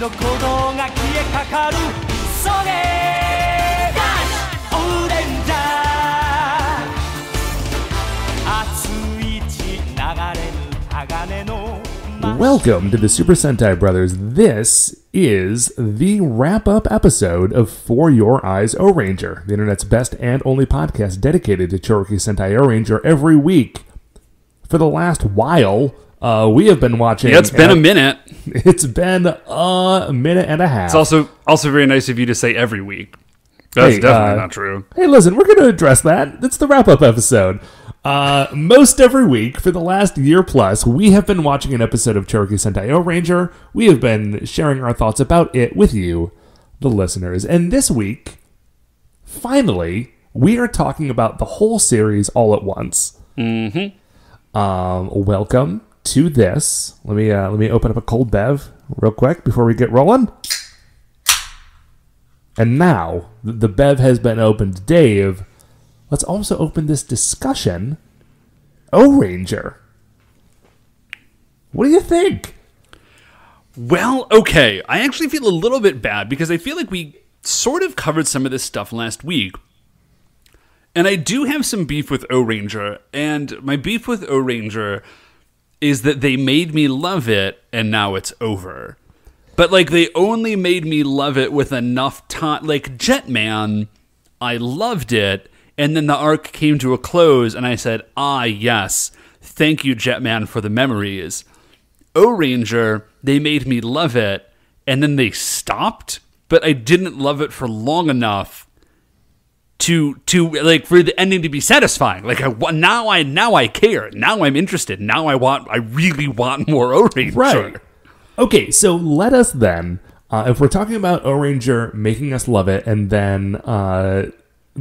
の鼓動が消えかかるそれがオレンジャー熱い血流れる鋼の Welcome to the Super Sentai Brothers. This is the wrap-up episode of For Your Eyes Ohranger, the internet's best and only podcast dedicated to Chouriki Sentai Ohranger every week. For the last while, we have been watching... Yeah, it's been a minute. It's been a minute and a half. It's also very nice of you to say every week. That's definitely not true. Hey, listen, we're going to address that. It's the wrap-up episode. Most every week for the last year plus, we have been watching an episode of Chouriki Sentai Ohranger. We have been sharing our thoughts about it with you, the listeners. And this week, finally, we are talking about the whole series all at once. Mm-hmm. Welcome to this. Let me open up a cold bev real quick before we get rolling. And now the bev has been opened, Dave. Let's also open this discussion. Ohranger. What do you think? Well, okay. I actually feel a little bit bad because I feel like we sort of covered some of this stuff last week. And I do have some beef with Ohranger. And my beef with Ohranger is that they made me love it and now it's over. But like they only made me love it with enough time. Like Jetman, I loved it. And then the arc came to a close, and I said, yes, thank you, Jetman, for the memories. Ohranger, they made me love it, and then they stopped, but I didn't love it for long enough to like for the ending to be satisfying. Like now I care. Now I'm interested. Now I really want more Ohranger. Right. Okay, so let us then, if we're talking about Ohranger making us love it, and then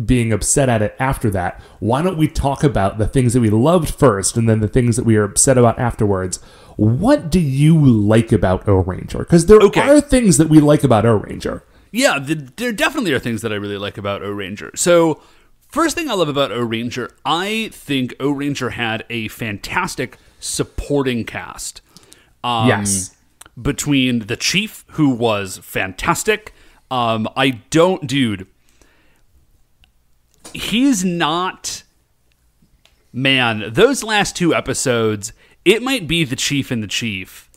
being upset at it after that, why don't we talk about the things that we loved first and then the things that we are upset about afterwards? What do you like about Ohranger? Because there are things that we like about Ohranger. Yeah, there definitely are things that I really like about Ohranger. So, first thing I love about Ohranger, I think Ohranger had a fantastic supporting cast. Yes. Between the Chief, who was fantastic. He's not... Man, those last two episodes, it might be the Chief and the Chief.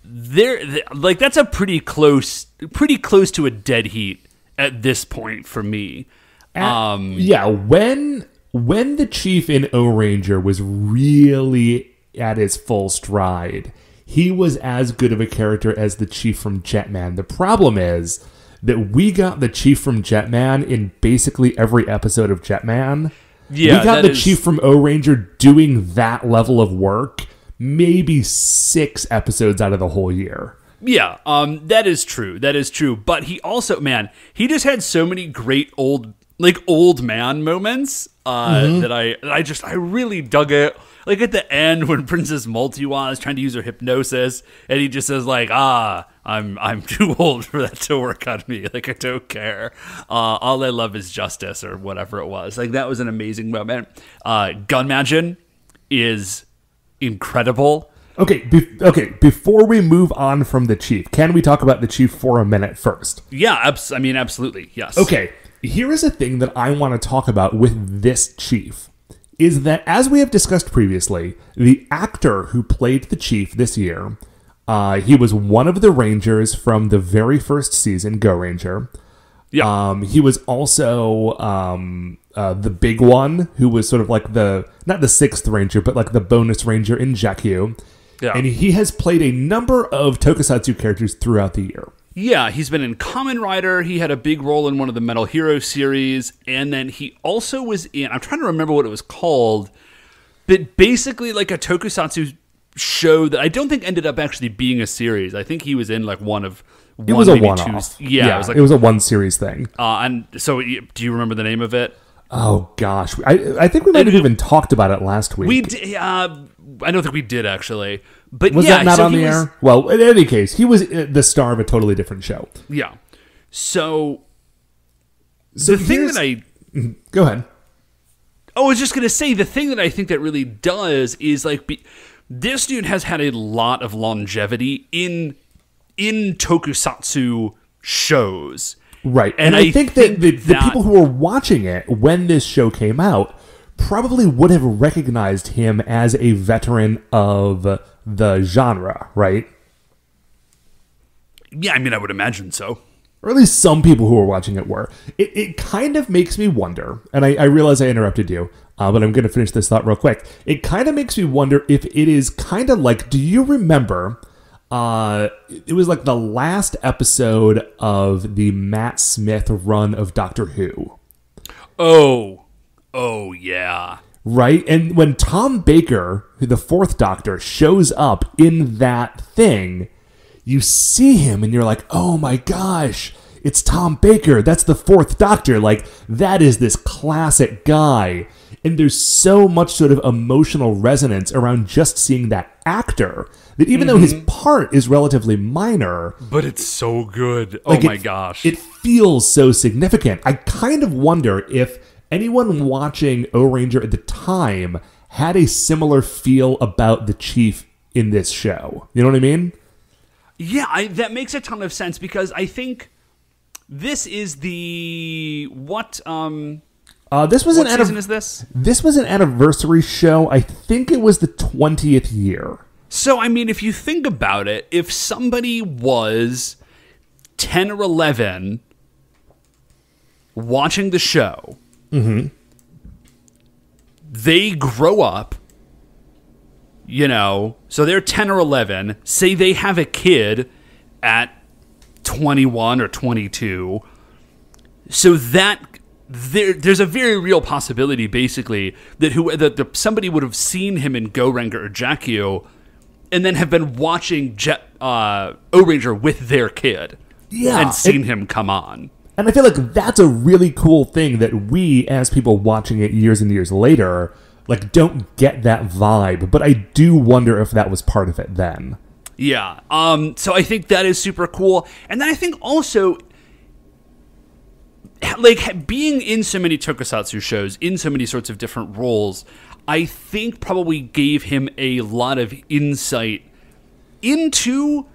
Like that's a pretty close to a dead heat at this point for me. When the Chief in Ohranger was really at his full stride, he was as good of a character as the Chief from Jetman. The problem is that we got the Chief from Jetman in basically every episode of Jetman. Yeah, we got the Chief from Ohranger doing that level of work maybe 6 episodes out of the whole year. Yeah, that is true. That is true. But he also, man, he just had so many great old man moments that I really dug it. Like at the end when Princess Multiwa is trying to use her hypnosis, and he just says like, I'm too old for that to work on me. Like I don't care. All I love is justice or whatever it was. Like that was an amazing moment. Gunmagin is incredible. Okay. Before we move on from the Chief, can we talk about the Chief for a minute first? Yeah, absolutely. Yes. Okay. Here is a thing that I want to talk about with this Chief. Is that, as we have discussed previously, the actor who played the Chief this year, he was one of the Rangers from the very first season, Go Ranger. Yeah. He was also the big one, who was sort of like not the 6th Ranger, but like the bonus Ranger in Jakku. Yeah. And he has played a number of tokusatsu characters throughout the year. Yeah, he's been in Kamen Rider. He had a big role in one of the Metal Hero series. And then he also was in, I'm trying to remember what it was called, but basically like a tokusatsu show that I don't think ended up actually being a series. I think he was in like one, it was a one-off. Yeah, it was a one-series thing. And so do you remember the name of it? Oh, gosh. I think we might have even talked about it last week. We did, I don't think we did, actually. But was that not on the air? Well, in any case, he was the star of a totally different show. Yeah. So the thing that I... Go ahead. I was just going to say, the thing that I think that really does is, like, this dude has had a lot of longevity in in tokusatsu shows. Right. And I think that the people who were watching it when this show came out probably would have recognized him as a veteran of the genre, right? Yeah, I mean, I would imagine so. Or at least some people who were watching it were. It kind of makes me wonder, and I realize I interrupted you, but I'm going to finish this thought real quick. It kind of makes me wonder if it is kind of like, do you remember, it was like the last episode of the Matt Smith run of Doctor Who. Oh, yeah. Right? And when Tom Baker, the fourth Doctor, shows up in that thing, you see him and you're like, oh my gosh, it's Tom Baker. That's the fourth Doctor. Like, that is this classic guy. And there's so much sort of emotional resonance around just seeing that actor that even though his part is relatively minor... But it's so good. Like, oh my gosh. It feels so significant. I kind of wonder if anyone watching Ohranger at the time had a similar feel about the Chief in this show. You know what I mean? Yeah, that makes a ton of sense because I think this is the what season is this? This was an anniversary show. I think it was the 20th year. So I mean, if you think about it, if somebody was 10 or 11 watching the show, they grow up. You know, so they're 10 or 11. Say they have a kid at 21 or 22. So that there's a very real possibility, basically, that somebody would have seen him in Ohranger or Jakio, and then have been watching Ohranger with their kid, and seen him come on. And I feel like that's a really cool thing that we, as people watching it years and years later, like, don't get that vibe, but I do wonder if that was part of it then. Yeah. So I think that is super cool. And then I think also, like, being in so many tokusatsu shows, in so many sorts of different roles, I think probably gave him a lot of insight into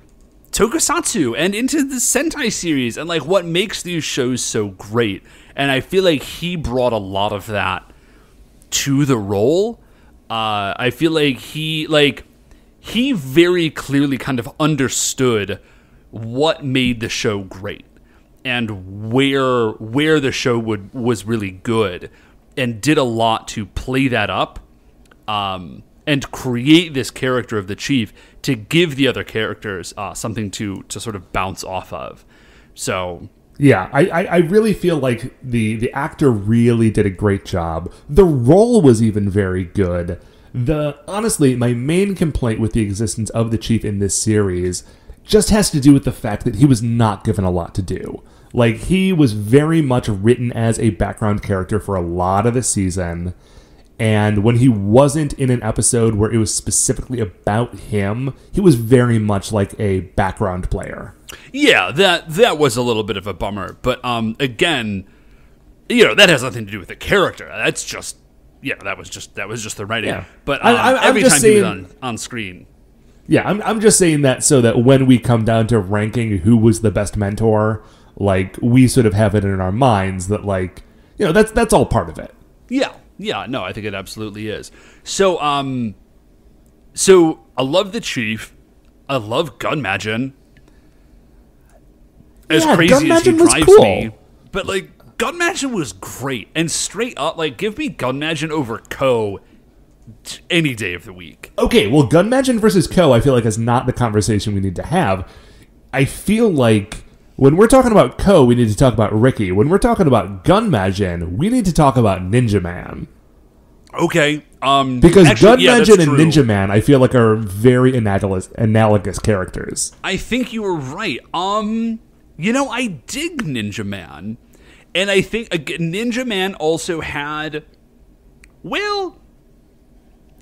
tokusatsu and into the Sentai series and, like, what makes these shows so great. And I feel like he brought a lot of that to the role. I feel like he very clearly kind of understood what made the show great and where the show was really good, and did a lot to play that up and create this character of the Chief to give the other characters something to sort of bounce off of. So yeah, I really feel like the actor really did a great job. The role was even very good. Honestly, my main complaint with the existence of the Chief in this series just has to do with the fact that he was not given a lot to do. Like, he was very much written as a background character for a lot of the season, and when he wasn't in an episode where it was specifically about him, he was very much like a background player. Yeah, that was a little bit of a bummer, but again, you know, that has nothing to do with the character. That's just, yeah, that was just the writing. Yeah. But every time he was on screen. Yeah, I'm just saying that so that when we come down to ranking who was the best mentor, like, we sort of have it in our minds that, like, you know, that's all part of it. Yeah, no, I think it absolutely is. So I love the Chief. I love Gunmagin. As crazy as he drives me. But, like, Gunmagin was great. And straight up, like, give me Gunmagin over Ko any day of the week. Okay, well, Gunmagin versus Ko, I feel like, is not the conversation we need to have. I feel like when we're talking about Ko, we need to talk about Ricky. When we're talking about Gunmagin, we need to talk about Ninja Man. Okay. Because actually, Gunmagin and Ninja Man, I feel like, are very analogous characters. I think you were right. You know, I dig Ninja Man. And I think Ninja Man also had, well,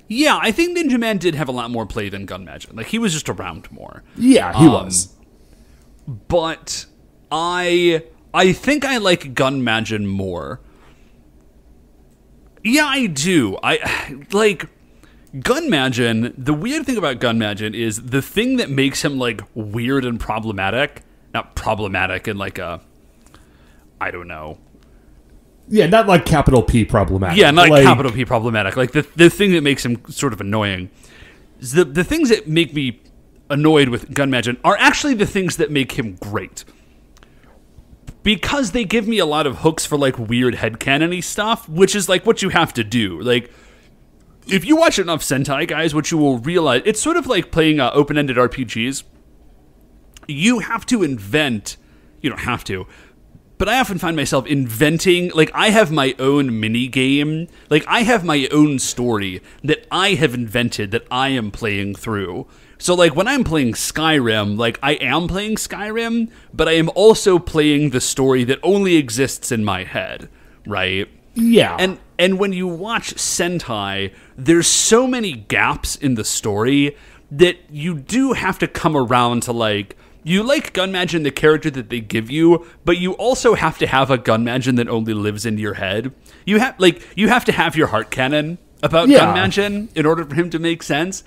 yeah, I think Ninja Man did have a lot more play than Gunmagin. Like, he was just around more. Yeah, he was. But I think I like Gunmagin more. Yeah, I do. Gunmagin, the weird thing about Gunmagin is the thing that makes him, like, weird and problematic, not problematic in, like, a, I don't know. Yeah, not like capital P problematic. Yeah, not like capital P problematic. Like, the thing that makes him sort of annoying. The things that make me annoyed with Gunmagin are actually the things that make him great. Because they give me a lot of hooks for, like, weird headcanon-y stuff, which is, like, what you have to do. Like, if you watch enough Sentai, guys, what you will realize, it's sort of like playing open-ended RPGs. You have to invent, you don't have to, but I often find myself inventing, like, I have my own mini-game, like, I have my own story that I have invented that I am playing through. So, like, when I'm playing Skyrim, like, I am playing Skyrim, but I am also playing the story that only exists in my head, right? Yeah. And when you watch Sentai, there's so many gaps in the story that you do have to come around to, like, you like Gunmagin, the character that they give you, but you also have to have a Gunmagin that only lives in your head. You have to have your heart canon about Gunmagin in order for him to make sense.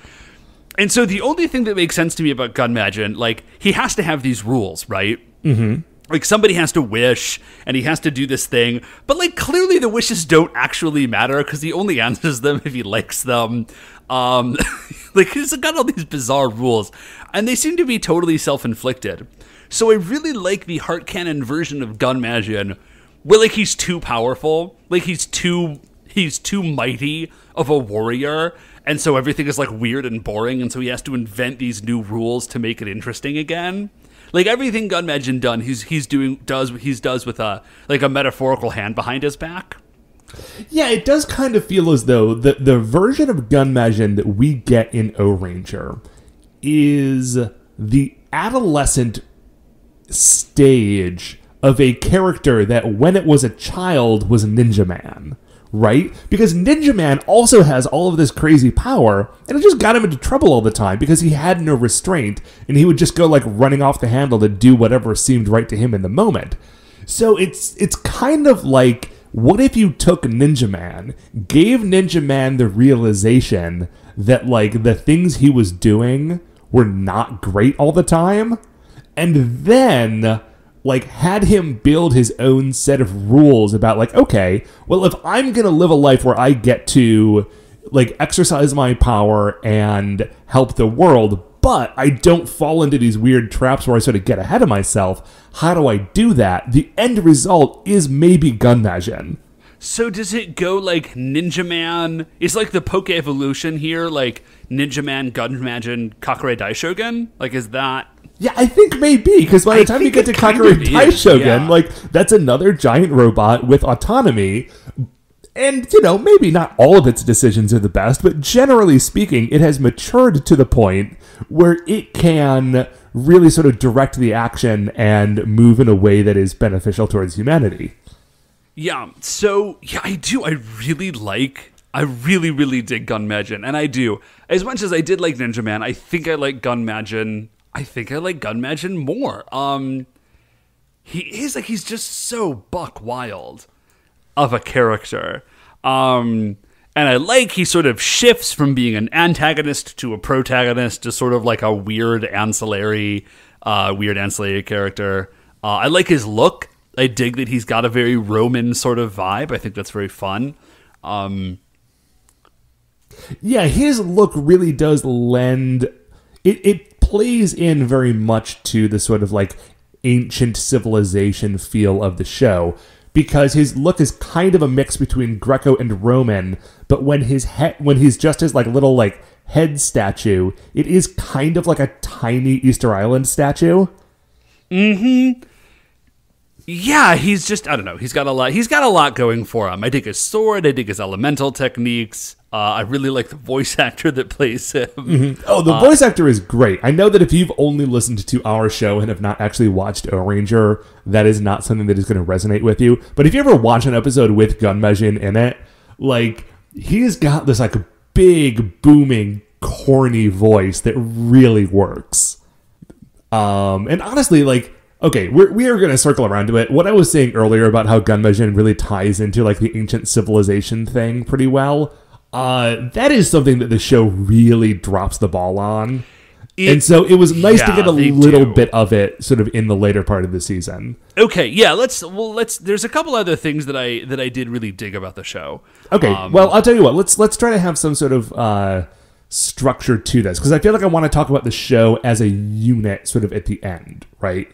And so the only thing that makes sense to me about Gunmagin, like, he has to have these rules, right? Mm-hmm. Like, somebody has to wish, and he has to do this thing, but, like, clearly the wishes don't actually matter, because he only answers them if he likes them. Like, he's got all these bizarre rules, and they seem to be totally self-inflicted. So I really like the heart canon version of Gunmagin, where, like, he's too powerful, like, he's too mighty of a warrior, and so everything is, like, weird and boring, and so he has to invent these new rules to make it interesting again. Like, everything Gunmagin does with a metaphorical hand behind his back. Yeah, it does kind of feel as though the version of Gunmagin that we get in Ohranger is the adolescent stage of a character that when it was a child was Ninja Man. Right? Because Ninja Man also has all of this crazy power, and it just got him into trouble all the time because he had no restraint, and he would just go, like, running off the handle to do whatever seemed right to him in the moment. So it's kind of like, what if you took Ninja Man, gave Ninja Man the realization that, like, the things he was doing were not great all the time, and then, like, had him build his own set of rules about, like, okay, well, if I'm going to live a life where I get to, like, exercise my power and help the world, but I don't fall into these weird traps where I sort of get ahead of myself, how do I do that? The end result is maybe Gunmagin. So does it go, like, Ninja Man? Is, like, the Poke evolution here, like, Ninja Man, Gunmagin, Kakure Daishogun? Like, is that... Yeah, I think maybe, because by the time you get to Kakure Daishogun, like, that's another giant robot with autonomy. And, you know, maybe not all of its decisions are the best, but generally speaking, it has matured to the point where it can really sort of direct the action and move in a way that is beneficial towards humanity. Yeah, so, yeah, I do. I really, really dig Gunmagin, and I do. As much as I did like Ninja Man, I think I like Gunmagin... more. He is, like, he's just so buck wild of a character. And I like he sort of shifts from being an antagonist to a protagonist to sort of like a weird ancillary character. I like his look. I dig that he's got a very Roman sort of vibe. I think that's very fun. Yeah, his look really does lend... It plays in very much to the sort of, like, ancient civilization feel of the show, because his look is kind of a mix between Greco and Roman, but when he's just his, like, little, like, head statue, it is kind of like a tiny Easter Island statue. Mm-hmm. Yeah, he's just, I don't know, he's got a lot going for him. I dig his sword, I dig his elemental techniques. I really like the voice actor that plays him. Mm-hmm. Oh, the voice actor is great. I know that if you've only listened to our show and have not actually watched Ohranger, that is not something that is going to resonate with you. But if you ever watch an episode with Gunmagin in it, like, he's got this, like, big, booming, corny voice that really works. And honestly, like, okay, we are going to circle around to it. What I was saying earlier about how Gunmagin really ties into, like, the ancient civilization thing pretty well, That is something that the show really drops the ball on. And so it was nice to get a little bit of it sort of in the later part of the season. Okay, yeah, let's there's a couple other things that I did really dig about the show. Okay, well, I'll tell you what. Let's try to have some sort of structure to this, because I feel like I want to talk about the show as a unit sort of at the end, right?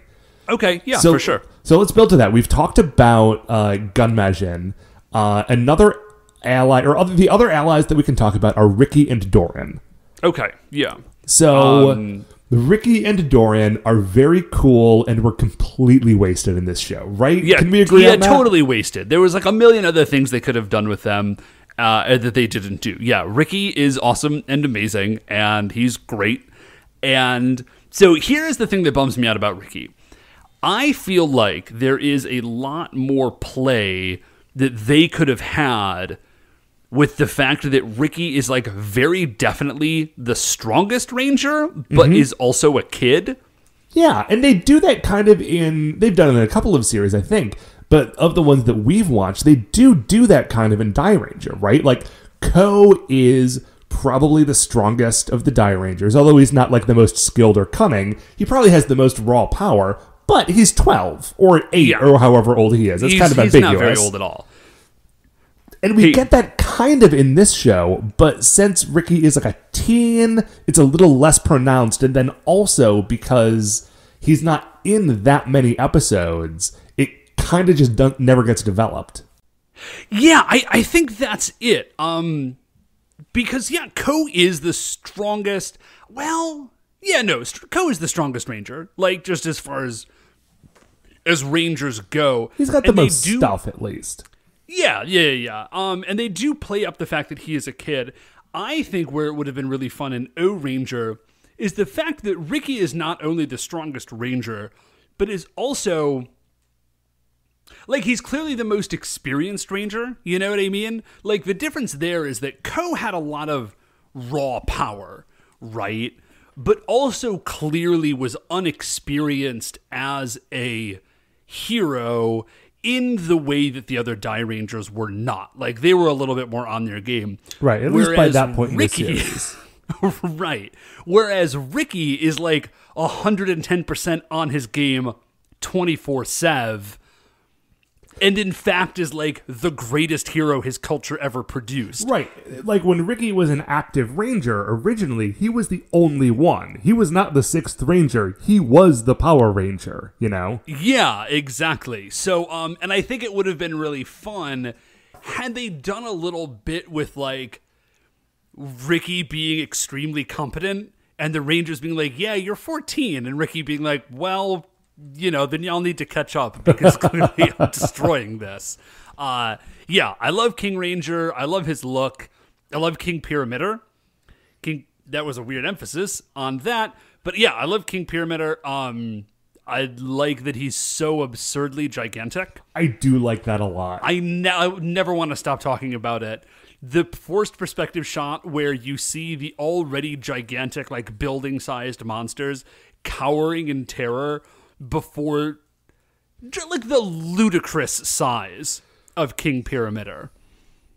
Okay, yeah, so, for sure. So let's build to that. We've talked about Gunmajin. Another ally, or the other allies that we can talk about are Ricky and Doran. Okay, yeah. So Ricky and Doran are very cool and were completely wasted in this show, right? Yeah, can we agree on that? Yeah, totally wasted. There was like a million other things they could have done with them that they didn't do. Yeah, Ricky is awesome and amazing, and he's great. And so here's the thing that bums me out about Ricky. I feel like there is a lot more play that they could have had with the fact that Ricky is like very definitely the strongest ranger, but is also a kid. Yeah, and they do that kind of they've done it in a couple of series, I think, but of the ones that we've watched, they do that kind of in Die Ranger, right? Like, Ko is probably the strongest of the Die Rangers, although he's not like the most skilled or cunning. He probably has the most raw power, but he's 12 or 8 or however old he is. It's kind of ambiguous. He's not very old at all. And we get that kind of in this show, but since Ricky is like a teen, it's a little less pronounced. And then also because he's not in that many episodes, it kind of just never gets developed. Yeah, I think that's it. Because, yeah, Ko is the strongest. Well, yeah, no, Ko is the strongest ranger. Like, just as far as rangers go. He's got the most stuff, at least. Yeah. And they do play up the fact that he is a kid. I think where it would have been really fun in Ohranger is the fact that Ricky is not only the strongest ranger, but is also, like, he's clearly the most experienced ranger. You know what I mean? Like, the difference there is that Ko had a lot of raw power, right? But also clearly was unexperienced as a hero in the way that the other Die Rangers were not. Like, they were a little bit more on their game. Right, at least by that point in the series. Right. Whereas Ricky is like 110% on his game 24/7. And in fact is like the greatest hero his culture ever produced. Right. Like when Ricky was an active ranger originally, he was the only one. He was not the 6th ranger. He was the Power Ranger, you know? Yeah, exactly. So, and I think it would have been really fun had they done a little bit with like Ricky being extremely competent and the Rangers being like, yeah, you're 14. And Ricky being like, well, you know, then y'all need to catch up because clearly I'm destroying this. Yeah, I love King Ranger. I love his look. I love King Pyramider. That was a weird emphasis on that. But yeah, I love King Pyramider. I like that he's so absurdly gigantic. I do like that a lot. I never want to stop talking about it. The forced perspective shot where you see the already gigantic, like building-sized monsters cowering in terror before, like, the ludicrous size of King Pyramider.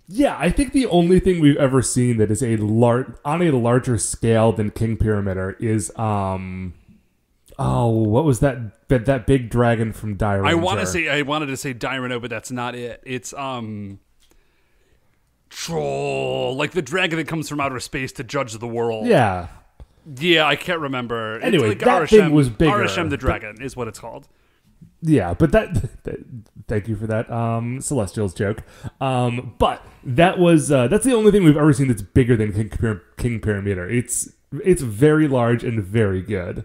Yeah, I think the only thing we've ever seen that is on a larger scale than King Pyramider is what was that big dragon from Die Ranger? I wanted to say Dyrano, but that's not it. It's Troll, like the dragon that comes from outer space to judge the world. Yeah. Yeah, I can't remember. Anyway, it's like that thing was bigger. Arashem the Dragon is what it's called. Yeah, but thank you for that Celestials joke. But that was that's the only thing we've ever seen that's bigger than King Pyramider. It's very large and very good.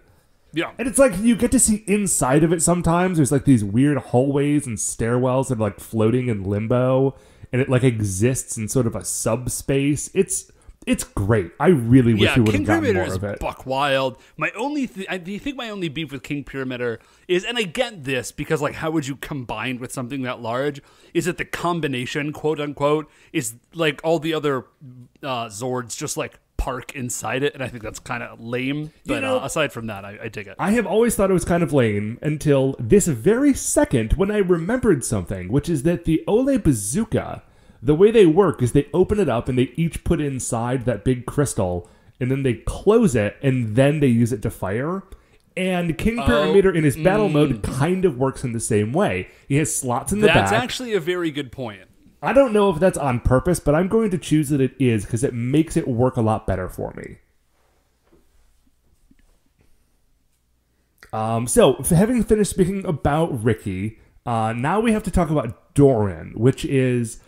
Yeah. And it's like you get to see inside of it sometimes. There's like these weird hallways and stairwells that are like floating in limbo, and it like exists in sort of a subspace. It's great. I really wish we would have gotten more of it. King Pyramider is buck wild. Do you think my only beef with King Pyramider is, and I get this because, like, how would you combine with something that large? Is that the combination, quote unquote, is like all the other Zords just like park inside it, and I think that's kind of lame. But aside from that, I dig it. I have always thought it was kind of lame until this very second when I remembered something, which is that the Ole Bazooka the way they work is they open it up and they each put inside that big crystal, and then they close it, and then they use it to fire. And King Parameter in his battle mode kind of works in the same way. He has slots in the back. That's actually a very good point. I don't know if that's on purpose, but I'm going to choose that it is because it makes it work a lot better for me. So, having finished speaking about Ricky, now we have to talk about Doran, which is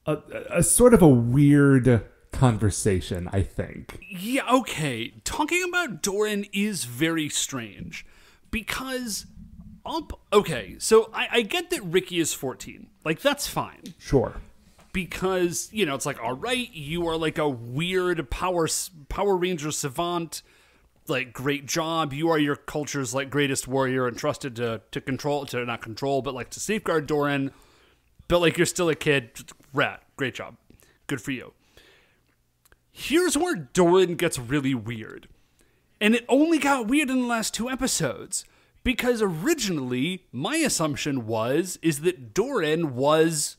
a sort of a weird conversation, I think. Yeah, okay. Talking about Doran is very strange because... Okay, so I get that Ricky is 14. Like, that's fine. Sure. Because, you know, it's like, all right, you are like a weird Power Ranger savant. Like, great job. You are your culture's, like, greatest warrior and trusted to not control, but, like, to safeguard Doran. But, like, you're still a kid. Rat. Great job. Good for you. Here's where Doran gets really weird. And it only got weird in the last 2 episodes. Because originally, my assumption is that Doran was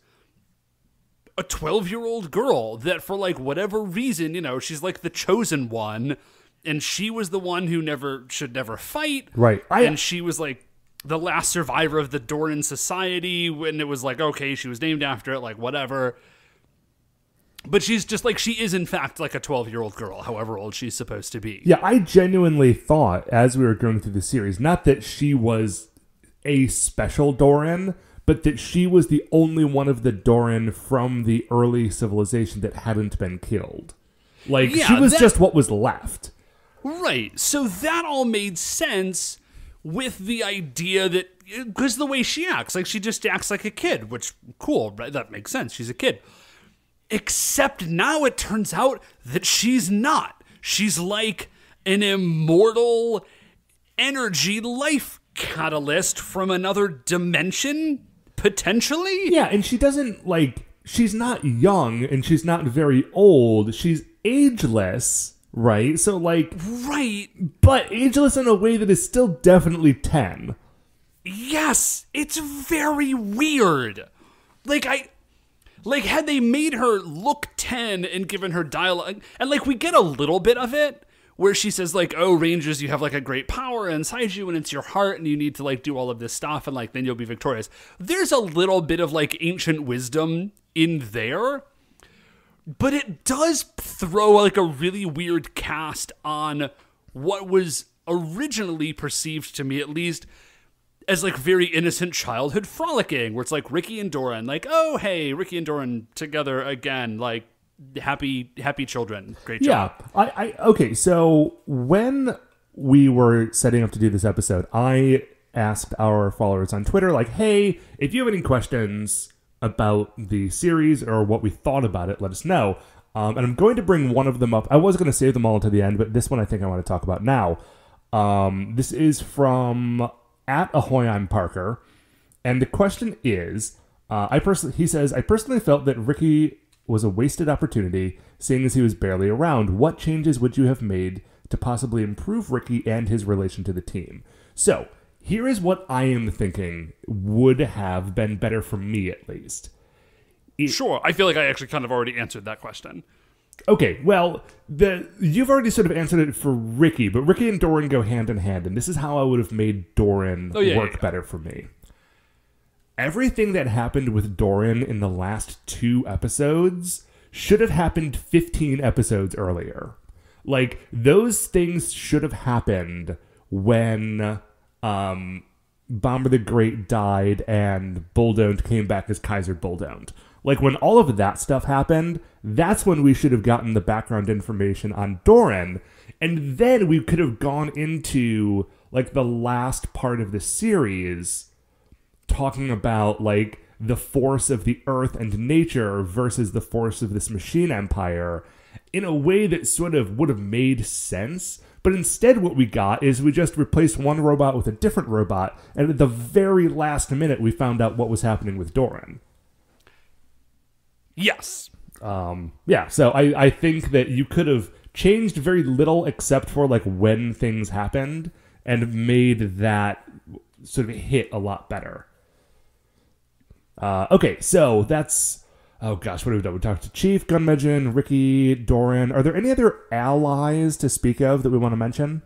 a 12-year-old girl that for, like, whatever reason, you know, she's, like, the chosen one, and she was the one who should never fight. Right. And she was, like, the last survivor of the Doran Society, when it was, like, okay, she was named after it, like, whatever. But she's just, like, she is, in fact, like a 12-year-old girl, however old she's supposed to be. Yeah, I genuinely thought, as we were going through the series, not that she was a special Doran, but that she was the only one of the Doran from the early civilization that hadn't been killed. Like, she was just what was left. Right. So that all made sense with the idea that, because the way she acts, like, she just acts like a kid, which, cool, right? That makes sense. She's a kid. Except now it turns out that she's not. She's like an immortal energy life catalyst from another dimension, potentially? Yeah, and she doesn't, like, she's not young and she's not very old. She's ageless, right? So, like... Right. But ageless in a way that is still definitely 10. Yes, it's very weird. Like, had they made her look 10 and given her dialogue... And, like, we get a little bit of it, where she says, like, oh, Rangers, you have, like, a great power inside you, and it's your heart, and you need to, like, do all of this stuff, and, like, then you'll be victorious. There's a little bit of, like, ancient wisdom in there, but it does throw, like, a really weird cast on what was originally perceived, to me at least, as, like, very innocent childhood frolicking, where it's, like, Ricky and Doran, like, oh, hey, Ricky and Doran together again, like, happy children. Great job. Yeah. Okay, so when we were setting up to do this episode, I asked our followers on Twitter, like, hey, if you have any questions about the series or what we thought about it, let us know. And I'm going to bring one of them up. I was going to save them all to the end, but this one I think I want to talk about now. This is from... at Ahoy I'm Parker, and the question is, he says, I personally felt that Ricky was a wasted opportunity, seeing as he was barely around. What changes would you have made to possibly improve Ricky and his relation to the team? So, here is what I am thinking would have been better for me, at least. Sure, I feel like I actually kind of already answered that question. Okay, well, you've already sort of answered it for Ricky, but Ricky and Doran go hand in hand, and this is how I would have made Doran work better for me. Everything that happened with Doran in the last 2 episodes should have happened 15 episodes earlier. Like, those things should have happened when Bomber the Great died and Bulldoned came back as Kaiser Bulldoned. Like, when all of that stuff happened, that's when we should have gotten the background information on Doran, and then we could have gone into, like, the last part of the series talking about, like, the force of the earth and nature versus the force of this machine empire in a way that sort of would have made sense. But instead what we got is we just replaced one robot with a different robot, and at the very last minute we found out what was happening with Doran. Yes. Yeah, so I think that you could have changed very little except for, like, when things happened and made that sort of hit a lot better. Okay, so that's Oh gosh, what have we done? We talked to Chief, Gunmejin, Ricky, Doran. Are there any other allies to speak of that we want to mention?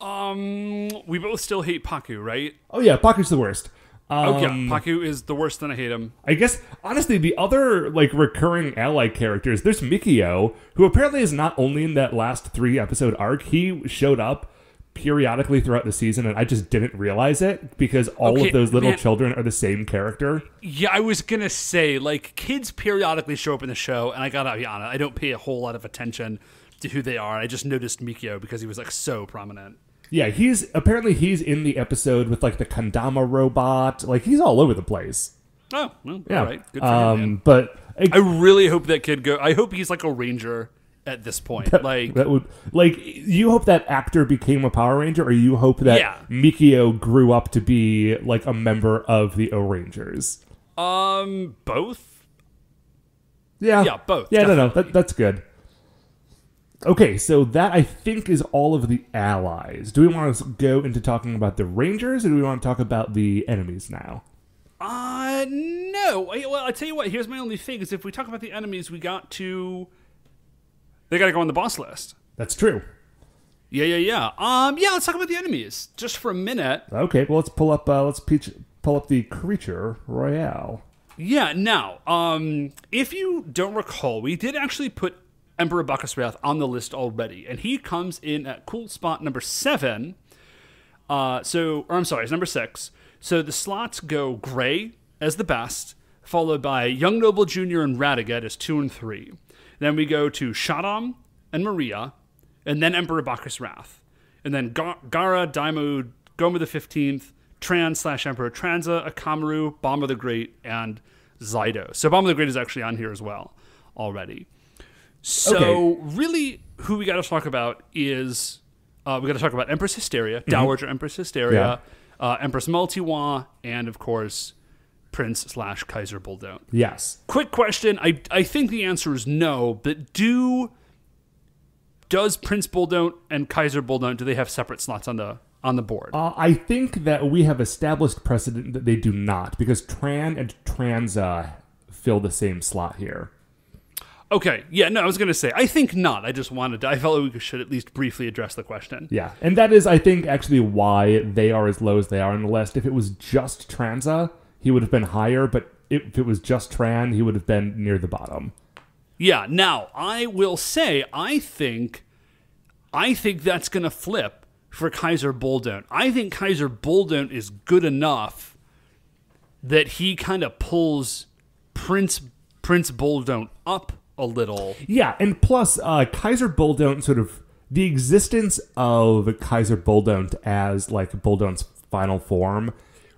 We both still hate Paku, right? Oh yeah, Paku's the worst. Yeah, Paku is the worst, and I hate him. I guess, honestly, the other, like, recurring ally characters, there's Mikio, who apparently is not only in that last 3-episode arc, he showed up periodically throughout the season, and I just didn't realize it, because all of those little children are the same character. Yeah, I was gonna say, like, kids periodically show up in the show, and I gotta be honest, I don't pay a whole lot of attention to who they are. I just noticed Mikio because he was, like, so prominent. Yeah, he's in the episode with, like, the Kandama robot. Like, he's all over the place. Oh, well, yeah. All right. Good for him, man. But I really hope that kid I hope he's like a ranger at this point. That would, like, you hope that actor became a Power Ranger, or you hope that Mikio grew up to be, like, a member of the Ohrangers? Both. Yeah. Yeah, both. Yeah, definitely. no, that's good. Okay, so that, I think, is all of the allies. Do we want to go into talking about the Rangers, or do we want to talk about the enemies now? No. Well, I tell you what, here's my only thing, is if we talk about the enemies, they got to go on the boss list. That's true. Yeah. Yeah, let's talk about the enemies, just for a minute. Okay, well, let's pull up the Creature Royale. Yeah, now, if you don't recall, we did actually put Emperor Bacchus Wrath on the list already, and he comes in at cool spot number 7. It's number 6. So the slots go Gray as the best, followed by Young Noble Jr. and Radigat as 2 and 3. Then we go to Shadam and Maria, and then Emperor Bacchus Wrath. And then Gara, Daimyo, Goma the 15th, Tran/Emperor Tranza, Akamaru, Bomber the Great, and Zydo. So Bomber the Great is actually on here as well already. So really, who we got to talk about is we got to talk about Empress Hysteria, Dowager Empress Hysteria, Empress Multiwa, and of course Prince/Kaiser Buldone. Yes. Quick question: I think the answer is no, but does Prince Buldone and Kaiser Buldone, do they have separate slots on the board? I think that we have established precedent that they do not, because Tran and Tranza fill the same slot here. Okay, yeah, no, I was going to say, I think not. I felt like we should at least briefly address the question. Yeah, and that is, I think, actually why they are as low as they are on the list. If it was just Tranza, he would have been higher, but if it was just Tran, he would have been near the bottom. Yeah, now, I will say, I think that's going to flip for Kaiser Buldone. I think Kaiser Buldone is good enough that he kind of pulls Prince Buldone up a little. Yeah, and plus, Kaiser Buldone, sort of, the existence of Kaiser Buldone as, like, Buldone's final form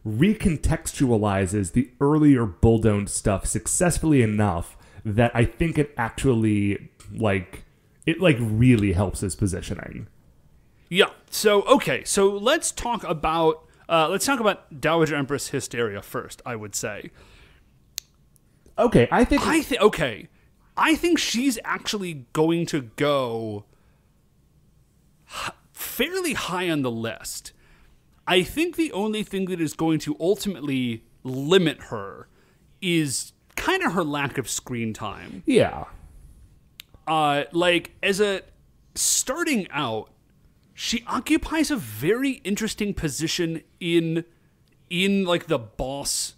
recontextualizes the earlier Buldone stuff successfully enough that I think it actually, really helps his positioning. Yeah, so let's talk about Dowager Empress Hysteria first, I would say. Okay, I think she's actually going to go fairly high on the list. I think the only thing that is going to ultimately limit her is kind of her lack of screen time. Yeah. Starting out, she occupies a very interesting position in the boss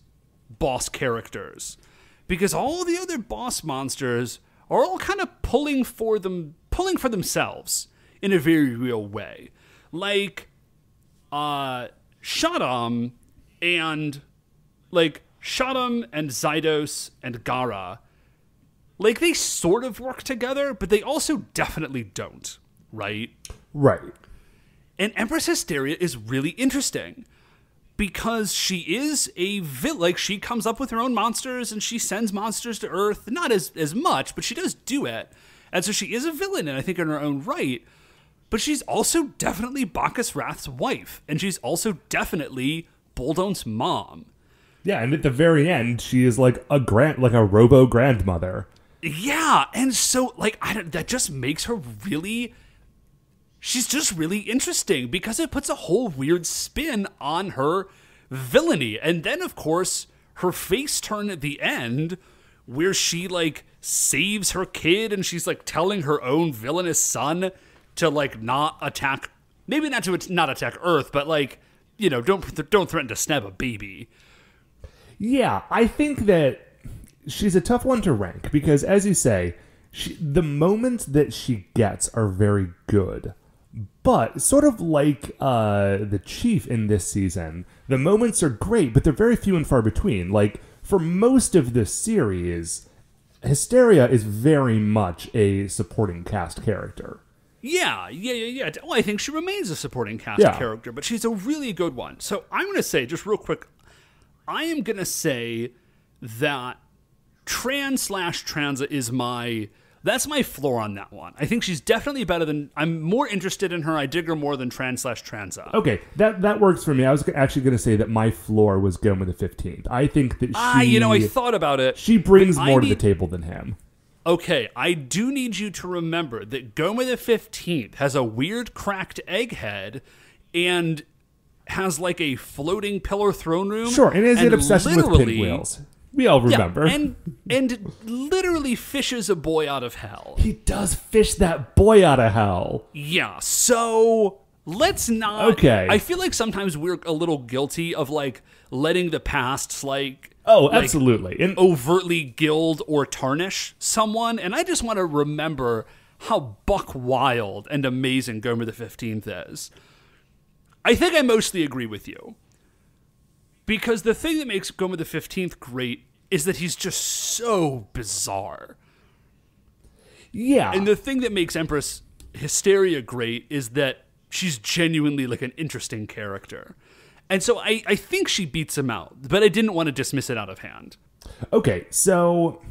characters. Because all the other boss monsters are all kind of pulling for themselves in a very real way. Like, Shadam and Zydos and Gara, like, they sort of work together, but they also definitely don't, right? Right. And Empress Hysteria is really interesting. Because she is a villain, like, she comes up with her own monsters and she sends monsters to Earth. Not as much, but she does do it. And so she is a villain, and I think in her own right. But she's also definitely Bacchus Wrath's wife. And she's also definitely Buldone's mom. Yeah, and at the very end, she is like a robo-grandmother. Yeah, and so, that just makes her really... She's just really interesting because it puts a whole weird spin on her villainy. And then, of course, her face turn at the end where she like saves her kid and she's like telling her own villainous son to like not attack, maybe not to not attack Earth, but like, you know, don't threaten to stab a baby. Yeah, I think that she's a tough one to rank because, as you say, the moments that she gets are very good. But sort of like the Chief in this season, the moments are great, but they're very few and far between. Like, for most of the series, Hysteria is very much a supporting cast character. Yeah. Well, I think she remains a supporting cast character, but she's a really good one. So I'm going to say, just real quick, I am going to say that Transa is that's my floor on that one. I think she's definitely better than, I'm more interested in her. I dig her more than Transa. Okay, that works for me. I was actually going to say that my floor was Goma the 15th. I think that she... I thought about it. She brings more to the table than him. Okay, I do need you to remember that Goma the 15th has a weird cracked egghead and has like a floating pillar throne room. Sure, and is an obsession with pinwheels. We all remember. Yeah, and literally fishes a boy out of hell. He does fish that boy out of hell. Yeah, so let's not... Okay. I feel like sometimes we're a little guilty of, like, letting the pasts, like... Oh, absolutely. Like, overtly gild or tarnish someone, and I just want to remember how buck wild and amazing Goma the 15th is. I think I mostly agree with you. Because the thing that makes Goma the 15th great is that he's just so bizarre. Yeah. And the thing that makes Empress Hysteria great is that she's genuinely like an interesting character. And so I think she beats him out, but I didn't want to dismiss it out of hand. Okay, so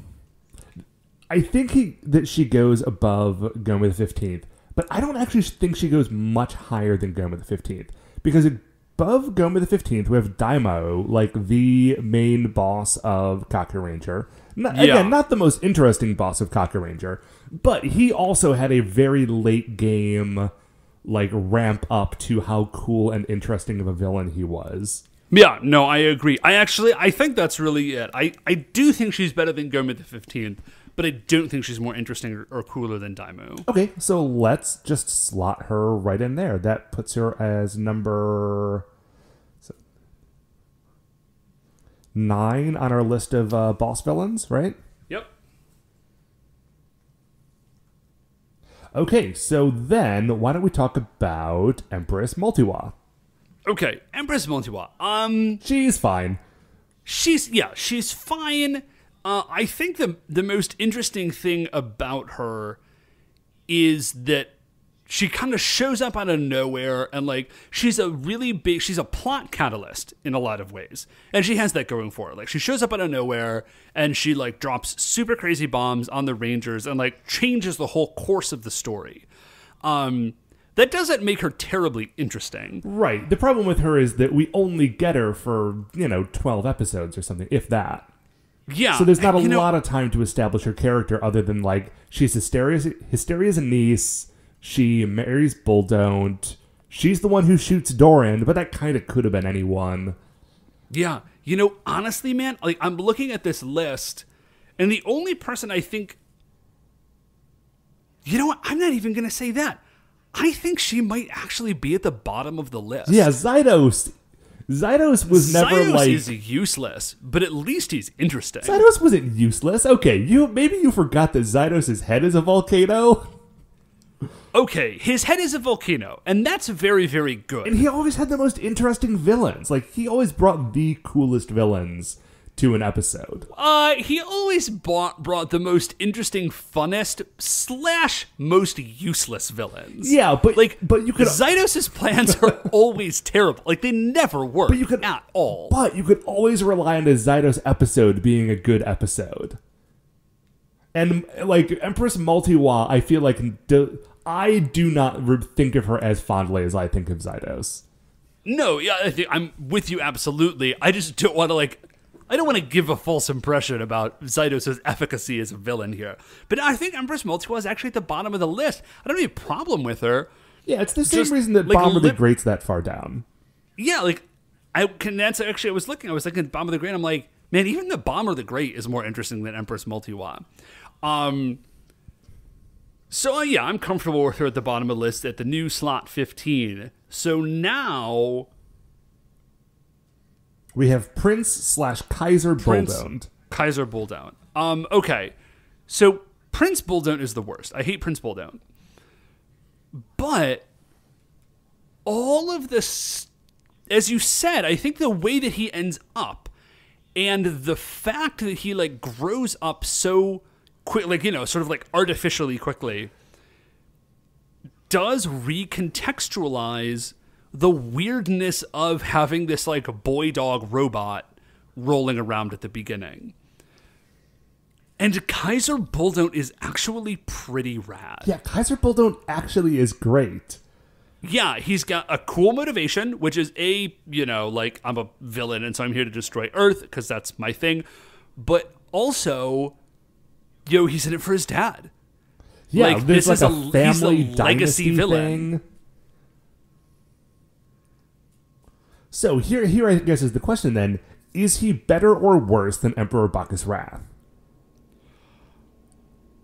I think that she goes above Goma the 15th, but I don't actually think she goes much higher than Goma the 15th. Because above Goma the 15th, we have Daimao, like the main boss of Kakuranger. Again, not the most interesting boss of Kakuranger, but he also had a very late game, like, ramp up to how cool and interesting of a villain he was. Yeah, no, I agree. I think that's really it. I do think she's better than Goma the 15th, but I don't think she's more interesting or cooler than Daimao. Okay, so let's just slot her right in there. That puts her as number 9 on our list of boss villains, right? Yep. Okay, so then why don't we talk about Empress Multiwa? Okay, Empress Multiwa. She's fine. She's fine. I think the most interesting thing about her is that she kind of shows up out of nowhere, and like she's a plot catalyst in a lot of ways, and she has that going for her. Like she shows up out of nowhere, and she like drops super crazy bombs on the Rangers, and like changes the whole course of the story. That doesn't make her terribly interesting. Right. The problem with her is that we only get her for 12 episodes or something, if that. Yeah. So there's not a lot of time to establish her character other than like she's Hysteria's a niece. She marries Bulldont. She's the one who shoots Doran, but that kind of could have been anyone. Yeah. Honestly, man, like I'm looking at this list, and the only person I think... You know what? I'm not even going to say that. I think she might actually be at the bottom of the list. Yeah, Zydos. Zydos was never Zydos is useless, but at least he's interesting. Zydos wasn't useless. Okay, maybe you forgot that Zydos' head is a volcano. Okay, his head is a volcano, and that's very, very good. And he always had the most interesting villains. Like, he always brought the coolest villains to an episode. He always brought the most interesting, funnest / most useless villains. Yeah, but you could... Zydos' plans are always terrible. Like, they never work at all. But you could always rely on a Zydos episode being a good episode. And, like, Empress Multiwa, I feel like... I do not think of her as fondly as I think of Zydos. No, yeah, I'm with you absolutely. I just don't want to, I don't want to give a false impression about Zydos' efficacy as a villain here. But I think Empress Multiwa is actually at the bottom of the list. I don't have any problem with her. Yeah, it's the same reason that Bomber the Great's that far down. Yeah, I was looking at Bomb of the Great, I'm like, Man, even the Bomber the Great is more interesting than Empress Multiwa. So yeah, I'm comfortable with her at the bottom of the list at the new slot 15. So now we have Prince/Kaiser Bulldoned. Kaiser Bulldoned. Okay. So Prince Bulldoned is the worst. I hate Prince Bulldoned. But all of this, as you said, I think the way that he ends up and the fact that he like grows up so quick, like, you know, sort of like artificially quickly, does recontextualize the weirdness of having this like boy dog robot rolling around at the beginning. And Kaiser Bulldoned is actually pretty rad. Yeah, Kaiser Bulldoned actually is great. Yeah, he's got a cool motivation, which is you know, like, I'm a villain and so I'm here to destroy Earth because that's my thing. But also, he's in it for his dad. Yeah, like, there's this like is a family he's a legacy villain. thing. So here I guess is the question then, is he better or worse than Emperor Bacchus Wrath?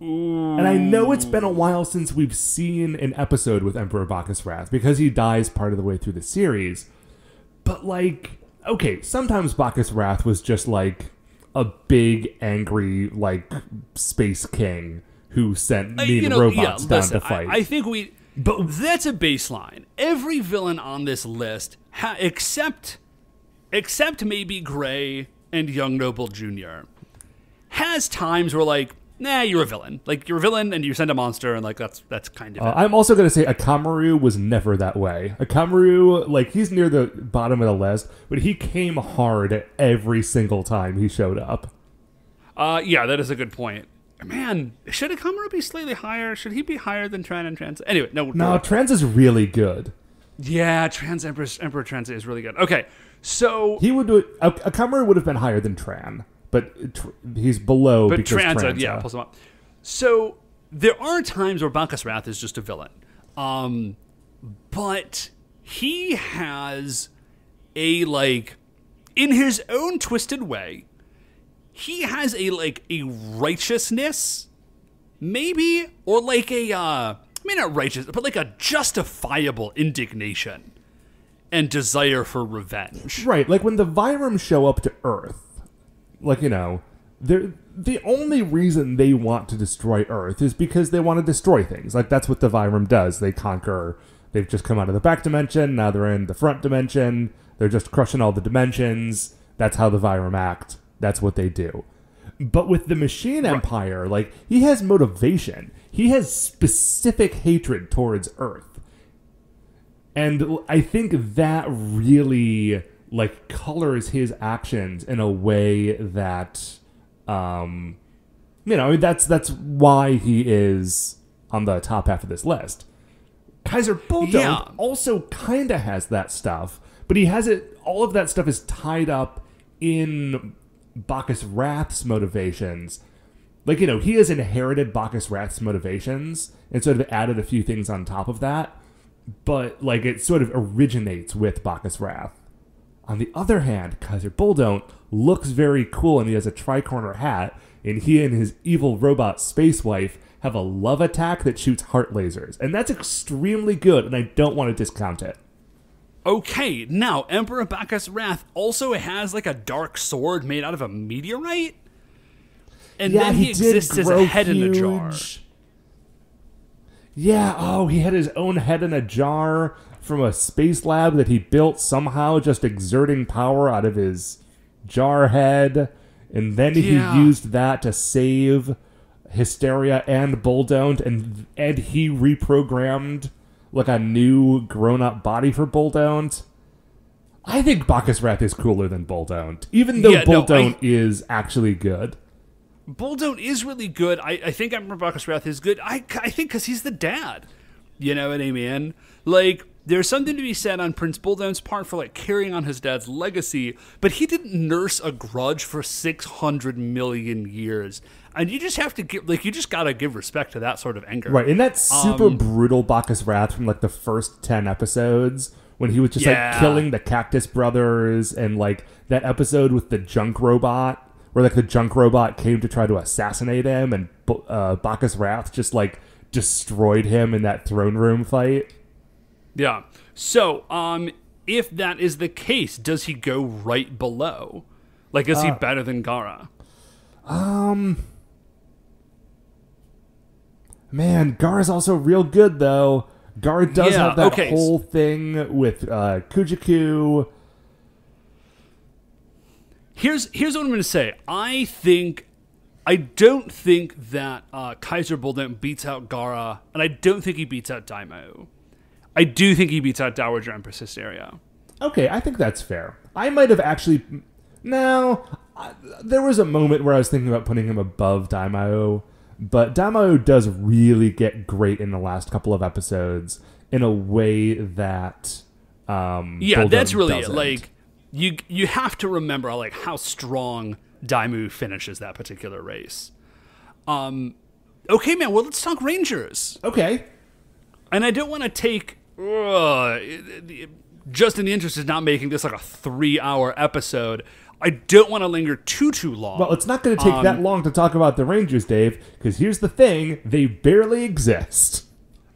Ooh. And I know it's been a while since we've seen an episode with Emperor Bacchus Wrath because he dies part of the way through the series. But like, okay, sometimes Bacchus Wrath was just like a big, angry, like, space king who sent mean robots down to fight. I think but that's a baseline. Every villain on this list, except maybe Gray and Young Noble Jr., has times where like, nah, you're a villain. Like, you're a villain and you send a monster and like that's kind of it. I'm also going to say Akamaru was never that way. Akamaru, like, he's near the bottom of the list, but he came hard every single time he showed up. Yeah, that is a good point. Man, should Akamaru be slightly higher? Should he be higher than Tran and Trans? Anyway, no. Trans is really good. Yeah, Emperor Trans is really good. Okay, so he would do it. Akamaru would have been higher than Tran, but he's below because Tranza. Yeah, pulls him up. So there are times where Bacchus Wrath is just a villain, but he has a, like, in his own twisted way, he has a righteousness, maybe, or like not righteous, but like a justifiable indignation and desire for revenge. Right, like when the Vyram show up to Earth, like, you know, the only reason they want to destroy Earth is because they want to destroy things. Like, that's what the Vyram does. They conquer. They've just come out of the back dimension. Now they're in the front dimension. They're just crushing all the dimensions. That's how the Vyram act. That's what they do. But with the Machine Empire, like, he has motivation. He has specific hatred towards Earth. And I think that really, like, colors his actions in a way that, you know, that's why he is on the top half of this list. Kaiser Bulldoned also kind of has that stuff, but he has it, all of that stuff is tied up in Bacchus Wrath's motivations. Like, you know, he has inherited Bacchus Wrath's motivations and sort of added a few things on top of that, but, like, it sort of originates with Bacchus Wrath. On the other hand, Kaiser Bulldoned looks very cool, and he has a tri-corner hat, and he and his evil robot space wife have a love attack that shoots heart lasers, and that's extremely good, and I don't want to discount it. Okay, now, Emperor Bacchus Wrath also has, like, a dark sword made out of a meteorite? And then he exists as a head in a jar. Yeah, he had his own head in a jar from a space lab that he built somehow, just exerting power out of his jar head. And then he used that to save Hysteria and Bulldoned, and he reprogrammed like a new grown-up body for Bulldoned. I think Bacchus Wrath is cooler than Bulldoned, even though Bulldoned is actually good. Bulldoned is really good. I think Emperor Bacchus Wrath is good. I think because he's the dad. You know what I mean? Like, there's something to be said on Prince Bulldoned's part for, like, carrying on his dad's legacy, but he didn't nurse a grudge for 600 million years. And you just have to give, like, you just gotta give respect to that sort of anger. Right, and that super brutal Bacchus Wrath from, like, the first 10 episodes, when he was just like killing the Cactus Brothers, and like that episode with the junk robot where like the junk robot came to try to assassinate him, and Bacchus Wrath just like destroyed him in that throne room fight. Yeah. So, if that is the case, does he go right below? Like, is he better than Gaara? Man, Gaara's also real good, though. Gaara does have that whole thing with Kujiku. Here's what I'm going to say. I don't think that Kaiser Bulldent beats out Gaara, and I don't think he beats out Daimao. I do think he beats out Dowager Empress Hysteria. Okay, I think that's fair. I might have actually... No, there was a moment where I was thinking about putting him above Daimao, but Daimao does really get great in the last couple of episodes in a way that that's really doesn't. Like you have to remember like how strong Daimao finishes that particular race. Okay, man. Well, let's talk Rangers. Okay, and I don't want to take just in the interest of not making this like a 3-hour episode. I don't want to linger too long. Well, it's not going to take that long to talk about the Rangers, Dave, because here's the thing. They barely exist.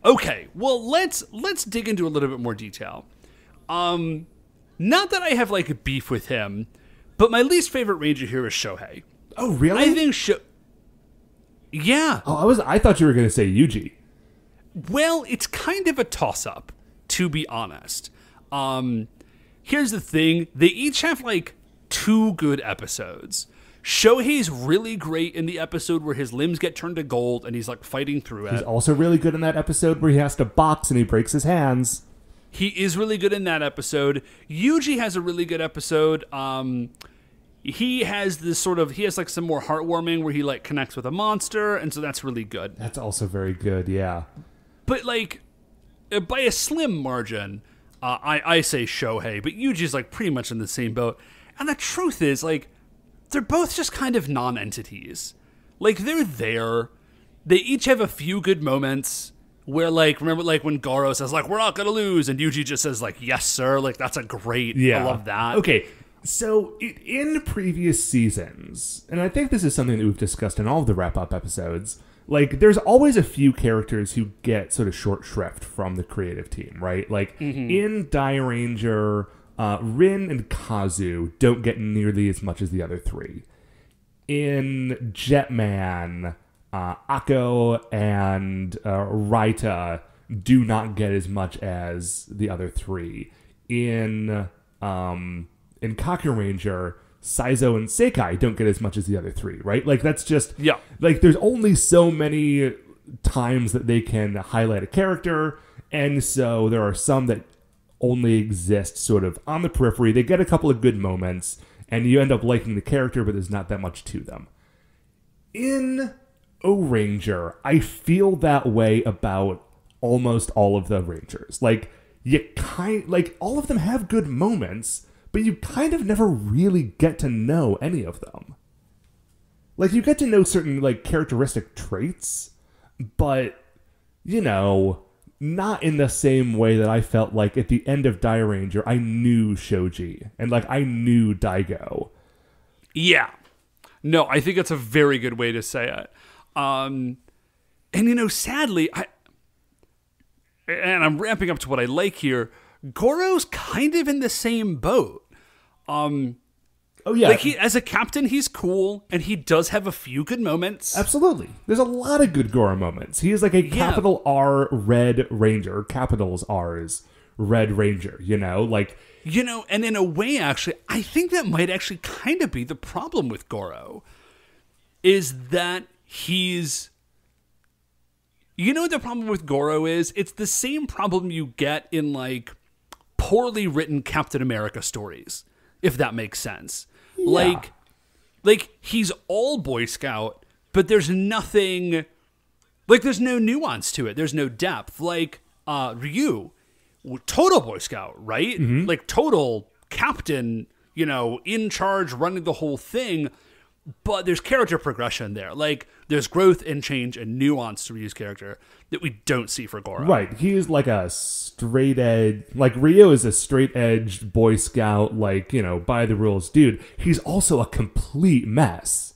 Okay, well, let's dig into a little bit more detail. Not that I have, like, beef with him, but my least favorite Ranger here is Shohei. Oh, really? I think Yeah. Oh, I thought you were going to say Yuji. Well, it's kind of a toss-up, to be honest. Here's the thing. They each have, like, 2 good episodes. Shohei's really great in the episode where his limbs get turned to gold and he's like fighting through it. He's also really good in that episode where he has to box and he breaks his hands. He is really good in that episode. Yuji has a really good episode. He has like some more heartwarming where he like connects with a monster, and so that's really good. That's also very good, yeah. But like by a slim margin, I say Shohei, but Yuji's like pretty much in the same boat. And the truth is, like, they're both just kind of non-entities. Like, they're there. They each have a few good moments where, like, remember, like, when Goro says, like, we're not going to lose, and Yuji just says, like, yes, sir. Like, that's a great, I love that. Okay, so in previous seasons, and I think this is something that we've discussed in all of the wrap-up episodes, like, there's always a few characters who get sort of short shrift from the creative team, right? Like, in Die Ranger... Rin and Kazu don't get nearly as much as the other 3. In Jetman, Akko and Raita do not get as much as the other 3. In Kaku Ranger, Saizo and Seikai don't get as much as the other 3, right? Like, that's just... Yeah. Like, there's only so many times that they can highlight a character, and so there are some that only exist sort of on the periphery. They get a couple of good moments, and you end up liking the character, but there's not that much to them. In Ohranger, I feel that way about almost all of the Rangers. Like, all of them have good moments, but you kind of never really get to know any of them. Like, you get to know certain, like, characteristic traits, but, you know... not in the same way that I felt like at the end of Die Ranger, I knew Shoji, and like I knew Daigo. Yeah. No, I think that's a very good way to say it. And you know, sadly, I'm ramping up to what I like here, Goro's kind of in the same boat. Oh yeah, like as a captain, he's cool, and he does have a few good moments. Absolutely, there's a lot of good Goro moments. He is like a capital R Red Ranger, capitals R's Red Ranger. You know, like and in a way, actually, I think that might actually kind of be the problem with Goro, is that he's. You know what the problem with Goro is? It's the same problem you get in like poorly written Captain America stories, if that makes sense. Yeah. Like he's all Boy Scout, but there's nothing, like there's no nuance to it. There's no depth. Like Ryu, total Boy Scout, right? Mm-hmm. Like total captain, you know, in charge, running the whole thing. but there's character progression there. Like, there's growth and change and nuance to Ryu's character that we don't see for Goro. Right. He is like a straight edge, like Ryo is a straight edge Boy Scout, like, you know, by the rules dude. He's also a complete mess.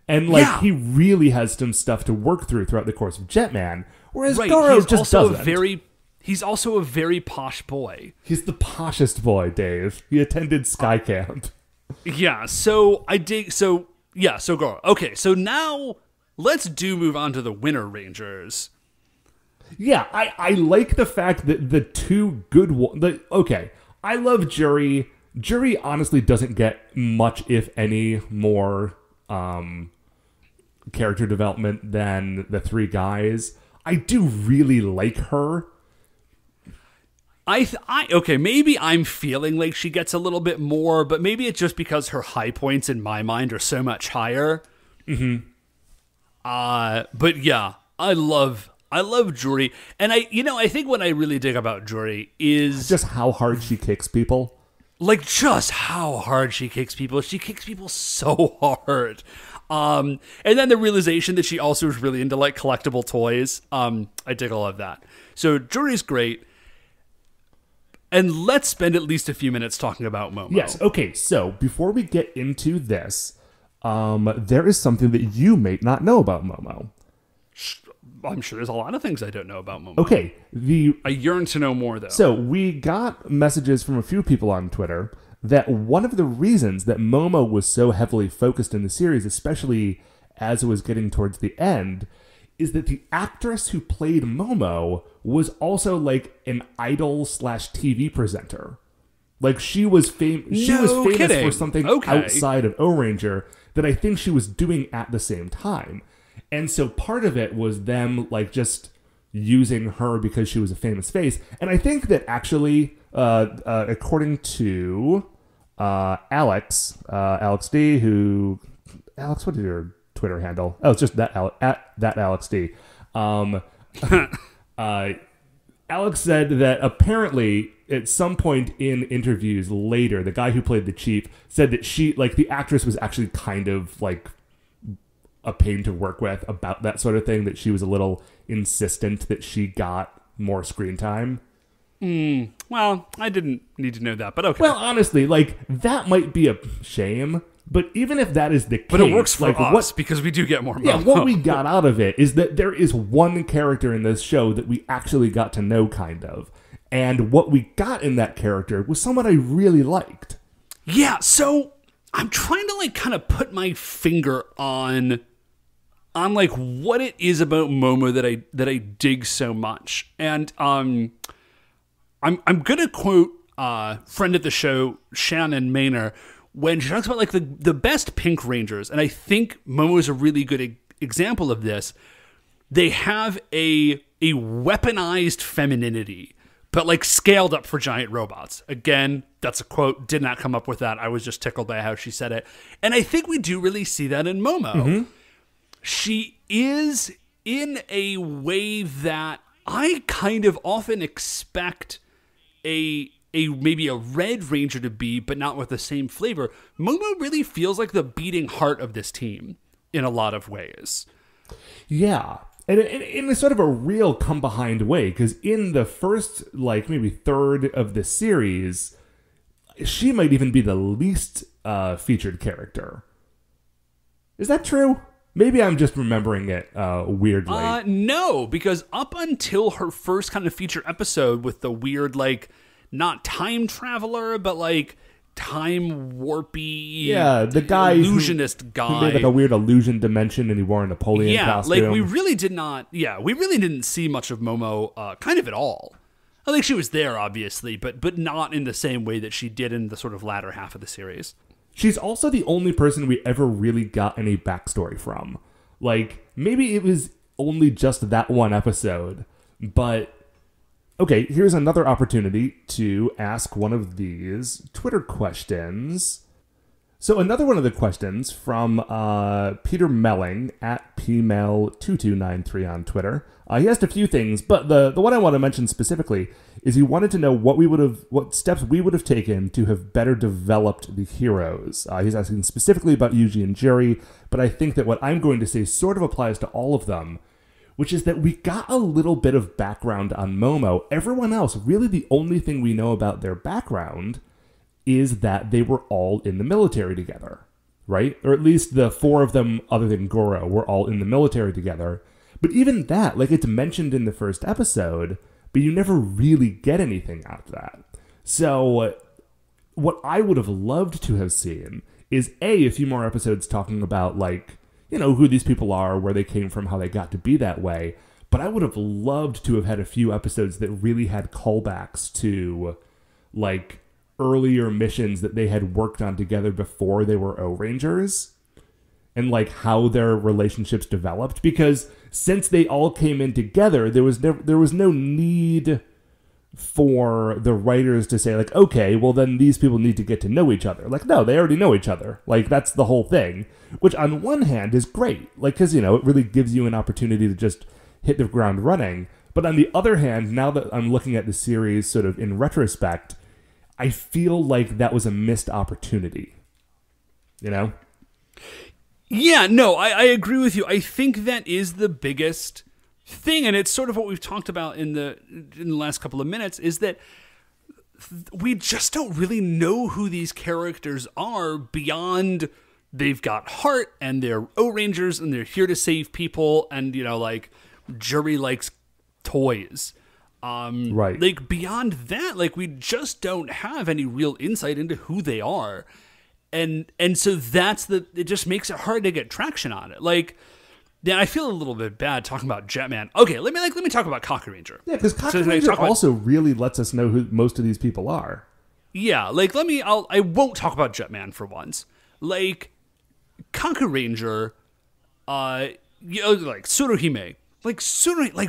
And like, he really has some stuff to work through throughout the course of Jetman, whereas Goro he's just also doesn't. He's also a very posh boy. He's the poshest boy, Dave. He attended Sky Camp. Yeah, so Goro. Okay, so now let's move on to the Winter Rangers. Yeah, I like the fact that the two good ones... Okay, I love Juri. Juri honestly doesn't get much, if any, more character development than the three guys. I do really like her. Okay, maybe I'm feeling like she gets a little bit more, but maybe it's just because her high points in my mind are so much higher. Mm-hmm. But yeah, I love Juri, and I think what I really dig about Juri is just how hard she kicks people. Like, just how hard she kicks people. She kicks people so hard. And then the realization that she also is really into like collectible toys. I dig all of that. So Juri's great. And let's spend at least a few minutes talking about Momo. Yes. Okay. So before we get into this, there is something that you may not know about Momo. I'm sure there's a lot of things I don't know about Momo. Okay. I yearn to know more, though. So we got messages from a few people on Twitter that one of the reasons that Momo was so heavily focused in the series, especially as it was getting towards the end, is that the actress who played Momo was also like an idol/TV presenter. Like she was famous for something outside of Ohranger that I think she was doing at the same time. And so part of it was them like just using her because she was a famous face. And I think that actually, according to Alex D, Alex, what is your Twitter handle? Oh, it's just that Alex D. Alex said that apparently at some point in interviews later, the guy who played the chief said that the actress was actually kind of like a pain to work with about that sort of thing, that she was a little insistent that she got more screen time. Well, I didn't need to know that, but okay. Well, honestly, like, that might be a shame, but even if that is the case... But it works for us, because we do get more Momo. Yeah, what we got out of it is that there is one character in this show that we actually got to know, kind of. And what we got in that character was someone I really liked. Yeah, so I'm trying to, like, kind of put my finger on like what it is about Momo that I dig so much. And I'm gonna quote friend of the show Shannon Maynor when she talks about like the best Pink Rangers, and I think Momo is a really good example of this. They have a weaponized femininity, but like scaled up for giant robots. Again, that's a quote. Did not come up with that. I was just tickled by how she said it, and I think we do really see that in Momo. Mm-hmm. She is in a way that I kind of often expect maybe a Red Ranger to be, but not with the same flavor. Momo really feels like the beating heart of this team in a lot of ways. Yeah. And in a sort of a real come behind way, because in the first, like, maybe third of the series, she might even be the least featured character. Is that true? Maybe I'm just remembering it weirdly. No, because up until her first kind of feature episode with the weird, like, not time traveler, but like time warpy, the guy illusionist guy who made like a weird illusion dimension, and he wore a Napoleon costume. Like we really didn't see much of Momo kind of at all. I think she was there, obviously, but not in the same way that she did in the sort of latter half of the series. She's also the only person we ever really got any backstory from. Like, maybe it was only just that one episode, but... Okay, here's another opportunity to ask one of these Twitter questions. So another one of the questions from Peter Melling at pmel2293 on Twitter. He asked a few things, but the one I want to mention specifically is he wanted to know what steps we would have taken to have better developed the heroes. He's asking specifically about Yuji and Juri, but I think that what I'm going to say sort of applies to all of them, which is that we got a little bit of background on Momo. Everyone else, really the only thing we know about their background is that they were all in the military together, right? Or at least the four of them, other than Goro, were all in the military together. But even that, like, it's mentioned in the first episode, but you never really get anything out of that. So what I would have loved to have seen is a few more episodes talking about, like, you know, who these people are, where they came from, how they got to be that way. But I would have loved to have had a few episodes that really had callbacks to, like, earlier missions that they had worked on together before they were Ohrangers, and like how their relationships developed. Because since they all came in together, there was no need for the writers to say, like, okay, well then these people need to get to know each other. Like, no, they already know each other. Like, that's the whole thing, which on one hand is great, like, because, you know, it really gives you an opportunity to just hit the ground running. But on the other hand, now that I'm looking at the series sort of in retrospect, I feel like that was a missed opportunity, you know? Yeah, no, I agree with you. I think that is the biggest thing, and it's sort of what we've talked about in the last couple of minutes, is that we just don't really know who these characters are beyond they've got heart, and they're Ohrangers, and they're here to save people, and, you know, like, Juri likes toys. Right. Like, beyond that, like, we just don't have any real insight into who they are. And so it just makes it hard to get traction on it. Like, yeah, I feel a little bit bad talking about Jetman. Okay, let me talk about Kakuranger. Yeah, because Kakuranger also really lets us know who most of these people are. Yeah, like, I won't talk about Jetman for once. Like, Kakuranger, you know, like, Tsuruhime. Like,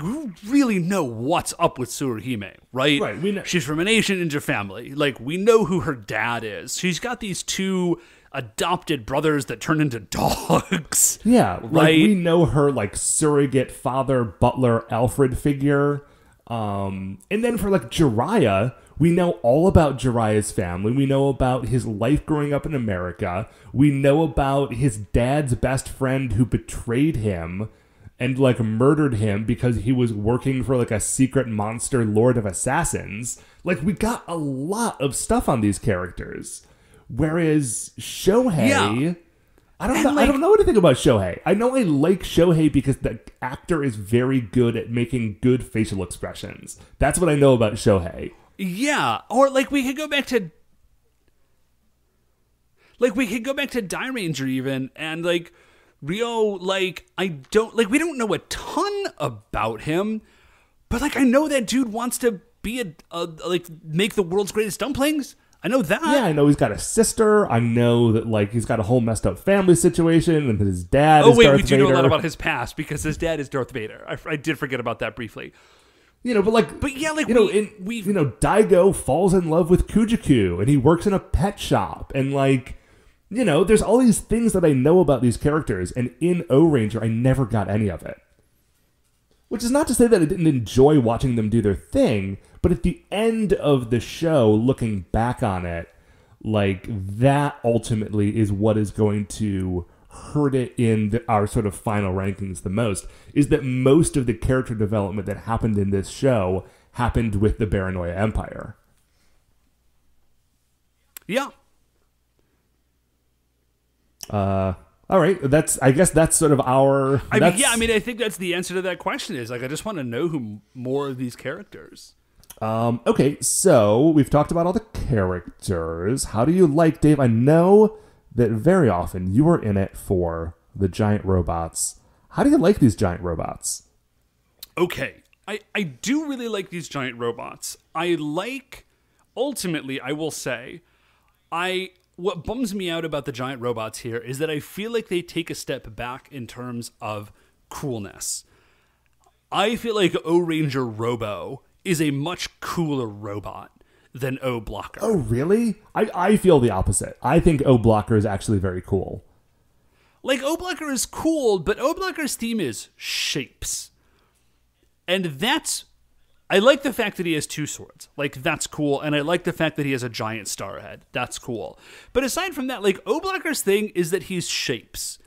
we really know what's up with Tsuruhime, right? Right, we know. She's from an Asian ninja family. Like, we know who her dad is. She's got these two adopted brothers that turn into dogs. Yeah, right? Like, we know her, like, surrogate father, butler, Alfred figure. And then for, like, Jiraiya, we know all about Jiraiya's family. We know about his life growing up in America. We know about his dad's best friend who betrayed him and, like, murdered him because he was working for, like, a secret monster lord of assassins. Like, we got a lot of stuff on these characters. Whereas Shohei... Yeah. I don't know anything about Shohei. I know I like Shohei because the actor is very good at making good facial expressions. That's what I know about Shohei. Yeah, or, like, we could go back to... Like, we could go back to Dairanger even, and, like... Ryo, like, we don't know a ton about him, but, like, I know that dude wants to be make the world's greatest dumplings. I know that. Yeah, I know he's got a sister. I know that, like, he's got a whole messed up family situation, and his dad is Darth Vader. We do know a lot about his past, because his dad is Darth Vader. I did forget about that briefly. You know, but yeah, like, Daigo falls in love with Kujiku, and he works in a pet shop, and, like, you know, there's all these things that I know about these characters, and in Ohranger, I never got any of it. Which is not to say that I didn't enjoy watching them do their thing, but at the end of the show, looking back on it, like, that ultimately is what is going to hurt it in our sort of final rankings the most, is that most of the character development that happened in this show happened with the Baranoia Empire. Yeah. All right, I guess that's sort of our... I think that's the answer to that question is, like, I just want to know who more of these characters. Okay, so we've talked about all the characters. How do you like, Dave? I know that very often you are in it for the giant robots. How do you like these giant robots? Okay, I do really like these giant robots. Ultimately, I will say, what bums me out about the giant robots here is that I feel like they take a step back in terms of coolness. I feel like Ohranger Robo is a much cooler robot than O Blocker. Oh, really? I feel the opposite. I think O Blocker is actually very cool. Like, O Blocker is cool, but O Blocker's theme is shapes. And that's... I like the fact that he has two swords. Like, that's cool. And I like the fact that he has a giant star head. That's cool. But aside from that, like, O Blocker's thing is that he's shapes.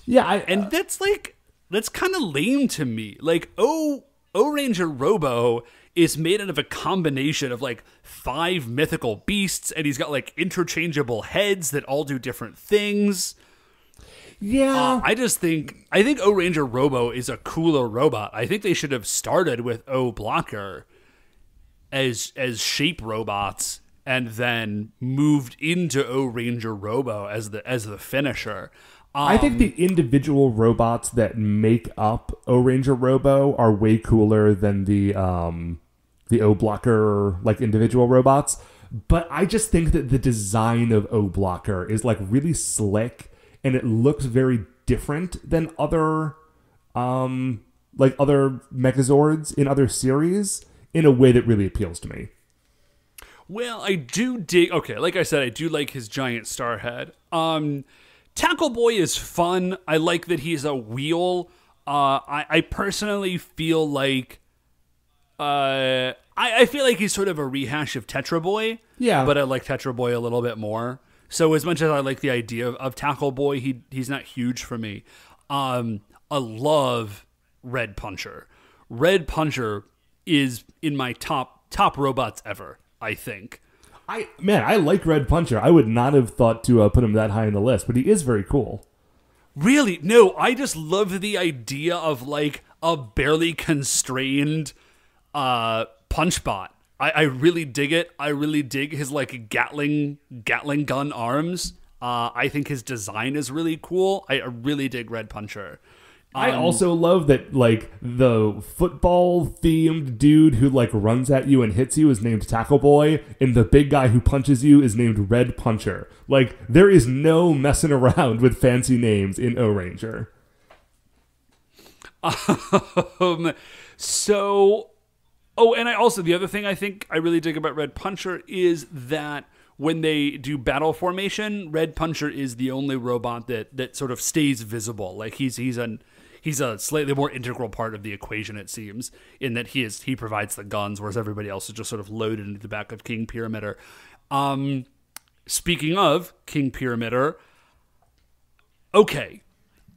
Yeah, and that's kind of lame to me. Like, Ohranger Robo is made out of a combination of, like, 5 mythical beasts, and he's got, like, interchangeable heads that all do different things. Yeah. I think Ohranger Robo is a cooler robot. I think they should have started with O Blocker as shape robots and then moved into Ohranger Robo as the finisher. I think the individual robots that make up Ohranger Robo are way cooler than the O Blocker, like, individual robots. But I just think that the design of O Blocker is, like, really slick, and it looks very different than other Megazords in other series in a way that really appeals to me. Well, I do dig... Okay, like I said, I do like his giant star head. Tackle Boy is fun. I like that he's a wheel. I personally feel like... I feel like he's sort of a rehash of Tetra Boy. Yeah. But I like Tetra Boy a little bit more. So as much as I like the idea of Tackle Boy, he's not huge for me. I love Red Puncher. Red Puncher is in my top robots ever, I think. I like Red Puncher. I would not have thought to put him that high on the list, but he is very cool. Really? No, I just love the idea of, like, a barely constrained punch bot. I really dig it. I really dig his, like, Gatling gun arms. I think his design is really cool. I really dig Red Puncher. I also love that, like, the football-themed dude who, like, runs at you and hits you is named Tackle Boy, and the big guy who punches you is named Red Puncher. Like, there is no messing around with fancy names in Ohranger. And I also, the other thing I think I really dig about Red Puncher is that when they do battle formation, Red Puncher is the only robot that sort of stays visible. Like, he's a slightly more integral part of the equation, it seems, in that he provides the guns, whereas everybody else is just sort of loaded into the back of King Pyramider. Speaking of King Pyramider, okay,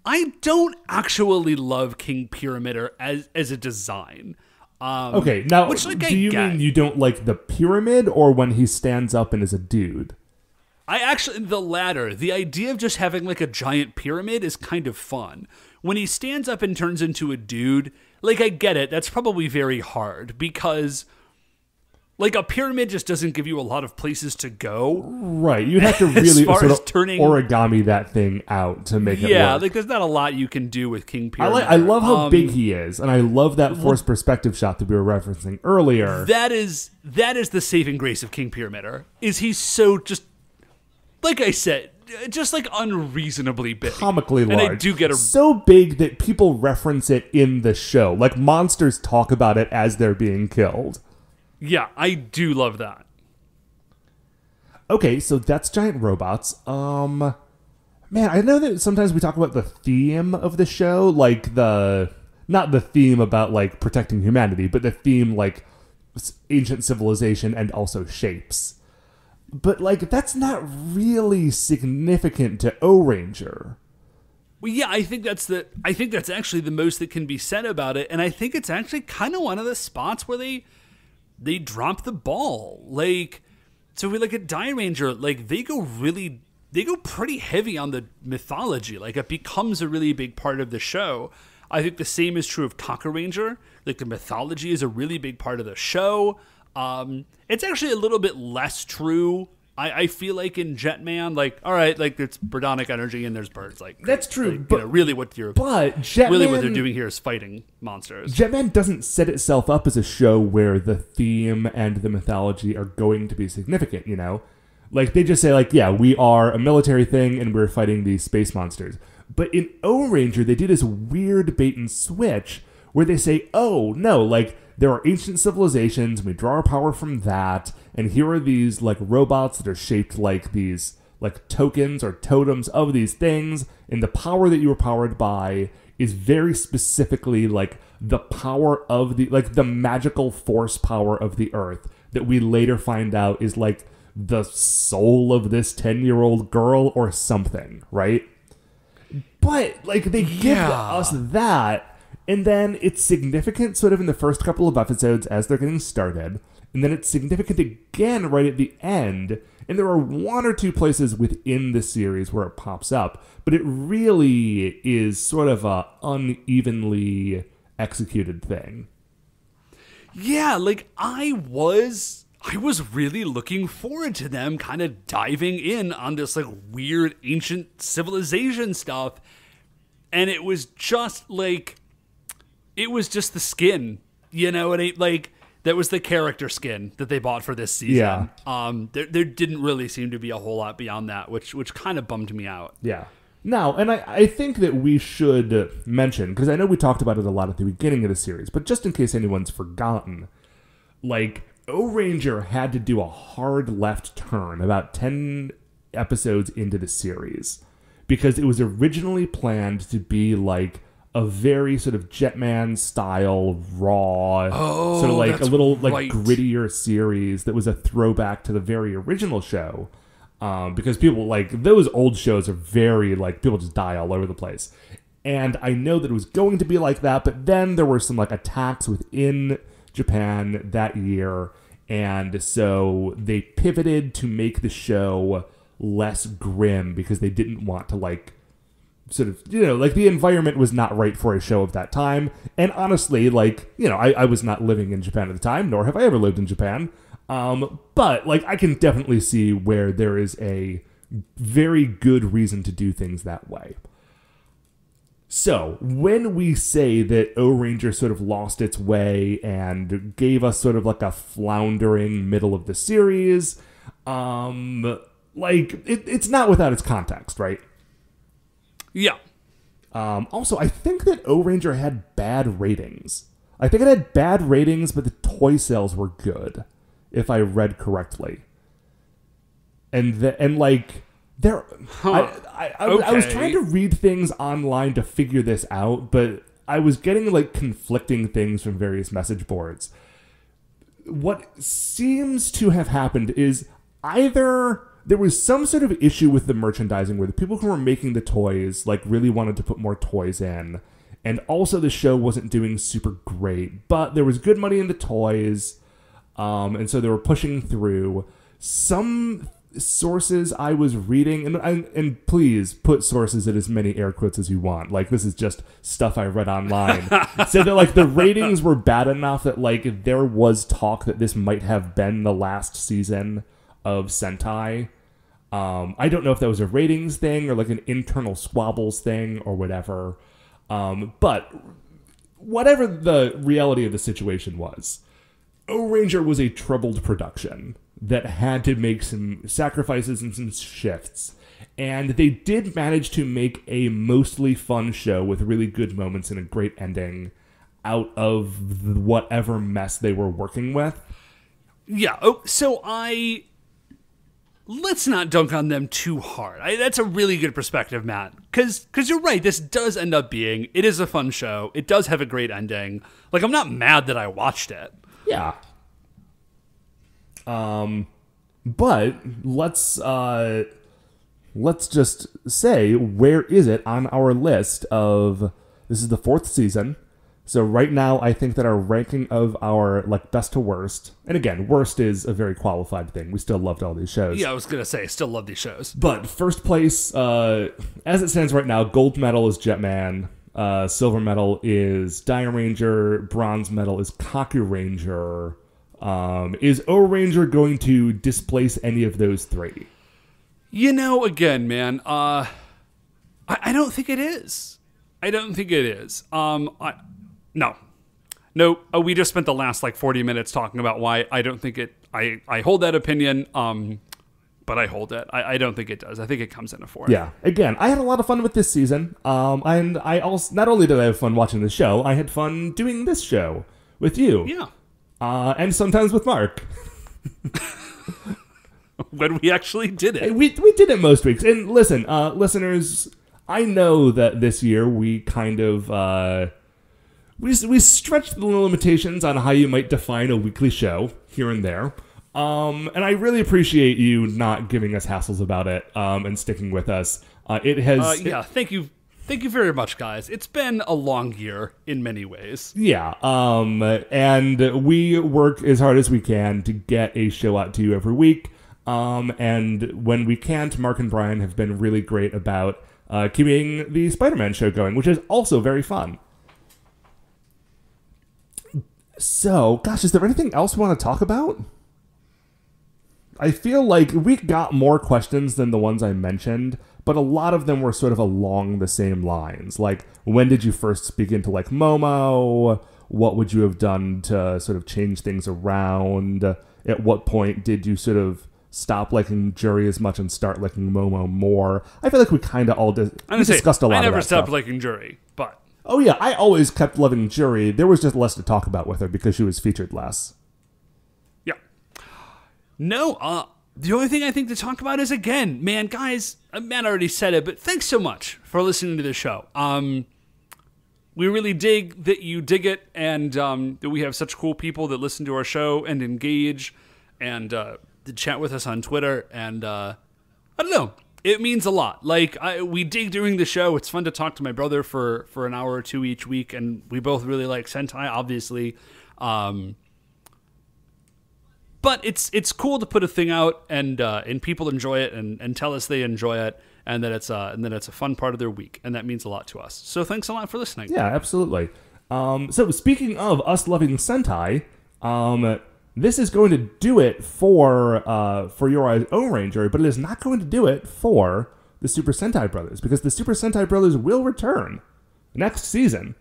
I don't actually love King Pyramider as a design. Okay, now, do you mean you don't like the pyramid, or when he stands up and is a dude? The latter. The idea of just having, like, a giant pyramid is kind of fun. When he stands up and turns into a dude, like, I get it. That's probably very hard because, like, a pyramid just doesn't give you a lot of places to go. Right. You'd have to really sort of origami that thing out to make it work. Yeah, like, there's not a lot you can do with King Pyramid. I love how big he is, and I love that forced perspective shot that we were referencing earlier. That is the saving grace of King Pyramider, is he's so just, like I said, just, like, unreasonably big. Comically large. And I do get so big that people reference it in the show. Like, monsters talk about it as they're being killed. Yeah, I do love that. Okay, so that's giant robots. Man, I know that sometimes we talk about the theme of the show, like not the theme about, like, protecting humanity, but the theme, like, ancient civilization and also shapes. But, like, that's not really significant to Ohranger. Well, yeah, I think that's actually the most that can be said about it, and I think it's actually kind of one of the spots where they drop the ball. Like, so if we look at Die Ranger, like, they go pretty heavy on the mythology. Like, it becomes a really big part of the show. I think the same is true of Taka Ranger. Like, the mythology is a really big part of the show. It's actually a little bit less true, I feel like, in Jetman. Like, all right, like, it's Bradonic energy and there's birds. Like, that's true. Like, but really what they're doing here is fighting monsters. Jetman doesn't set itself up as a show where the theme and the mythology are going to be significant, you know? Like, they just say, like, yeah, we are a military thing and we're fighting these space monsters. But in Ohranger, they do this weird bait and switch where they say, oh, no, like, there are ancient civilizations, and we draw our power from that, and here are these, like, robots that are shaped like these, like, tokens or totems of these things, and the power that you were powered by is very specifically, like, the power of the, like, the magical force power of the Earth that we later find out is, like, the soul of this 10-year-old girl or something, right? But, like, they give us that, and then it's significant sort of in the first couple of episodes as they're getting started, and then it's significant again right at the end, and there are one or two places within the series where it pops up, but it really is sort of a unevenly executed thing. Yeah, like, I was really looking forward to them kind of diving in on this, like, weird ancient civilization stuff, and it was just, like, it was just the skin, you know, that was the character skin that they bought for this season. Yeah. There didn't really seem to be a whole lot beyond that, which kind of bummed me out. Yeah. Now, and I think that we should mention, because I know we talked about it a lot at the beginning of the series, but just in case anyone's forgotten, like, Ohranger had to do a hard left turn about 10 episodes into the series, because it was originally planned to be, like, a very sort of Jetman style, raw, sort of like a little like grittier series that was a throwback to the very original show. Because people like those old shows are very like people just die all over the place. And I know that it was going to be like that, but then there were some like attacks within Japan that year. And so they pivoted to make the show less grim because they didn't want to like sort of, you know, like the environment was not right for a show of that time. And honestly, like, you know, I was not living in Japan at the time, nor have I ever lived in Japan. But like, I can definitely see where there is a very good reason to do things that way. So when we say that Ohranger sort of lost its way and gave us sort of like a floundering middle of the series, like it's not without its context, right? Yeah. Also, I think that Ohranger had bad ratings. I think it had bad ratings, but the toy sales were good, if I read correctly. And like there, I was trying to read things online to figure this out, but I was getting like conflicting things from various message boards. What seems to have happened is either there was some sort of issue with the merchandising where the people who were making the toys like really wanted to put more toys in, and also the show wasn't doing super great, but there was good money in the toys, and so they were pushing through. Some sources I was reading, and please put sources in as many air quotes as you want, like this is just stuff I read online, said that like the ratings were bad enough that like there was talk that this might have been the last season of Sentai. I don't know if that was a ratings thing or like an internal squabbles thing or whatever. But whatever the reality of the situation was, Ohranger was a troubled production that had to make some sacrifices and some shifts. And they did manage to make a mostly fun show with really good moments and a great ending out of whatever mess they were working with. Yeah. Oh, so let's not dunk on them too hard. That's a really good perspective, Matt. Because you're right, this does end up being, it is a fun show. It does have a great ending. Like, I'm not mad that I watched it. Yeah. But let's just say, where is it on our list of, this is the 4th season. So right now, I think that our ranking of our like best to worst, and again, worst is a very qualified thing. We still loved all these shows. Yeah, I was gonna say, I still love these shows. But first place, as it stands right now, gold medal is Jetman, silver medal is Ohranger, bronze medal is Kaku Ranger. Is Ohranger going to displace any of those three? You know, again, man, I don't think it is. I don't think it is. No, we just spent the last like 40 minutes talking about why I don't think it, I hold that opinion. but I hold it. I don't think it does. I think it comes in a 4. Yeah. Again, I had a lot of fun with this season. And I also, not only did I have fun watching the show, I had fun doing this show with you. Yeah. And sometimes with Mark. When we actually did it. We did it most weeks. And listen, listeners, I know that this year we kind of we stretched the limitations on how you might define a weekly show here and there. And I really appreciate you not giving us hassles about it and sticking with us. It has thank you. Thank you very much, guys. It's been a long year in many ways. Yeah, and we work as hard as we can to get a show out to you every week. And when we can't, Mark and Brian have been really great about keeping the Spider-Man show going, which is also very fun. So, gosh, is there anything else we want to talk about? I feel like we got more questions than the ones I mentioned, but a lot of them were sort of along the same lines. Like, when did you first begin to like Momo? What would you have done to sort of change things around? At what point did you sort of stop liking Jury as much and start liking Momo more? I feel like we kind of all discussed a lot of that. I never stopped stuff. liking Jury, but... Oh yeah, I always kept loving Jury. There was just less to talk about with her because she was featured less. Yeah. No, the only thing I think to talk about is, again, man, guys, Matt already said it, but thanks so much for listening to the show. We really dig that you dig it, and that we have such cool people that listen to our show and engage and to chat with us on Twitter, and I don't know. It means a lot. Like, we dig doing the show. It's fun to talk to my brother for an hour or two each week, and we both really like Sentai, obviously. But it's cool to put a thing out and people enjoy it and tell us they enjoy it, and that it's a fun part of their week, and that means a lot to us. So thanks a lot for listening. Yeah, absolutely. So speaking of us loving Sentai, this is going to do it for Your Eyes Ohranger, but it is not going to do it for the Super Sentai Brothers, because the Super Sentai Brothers will return next season.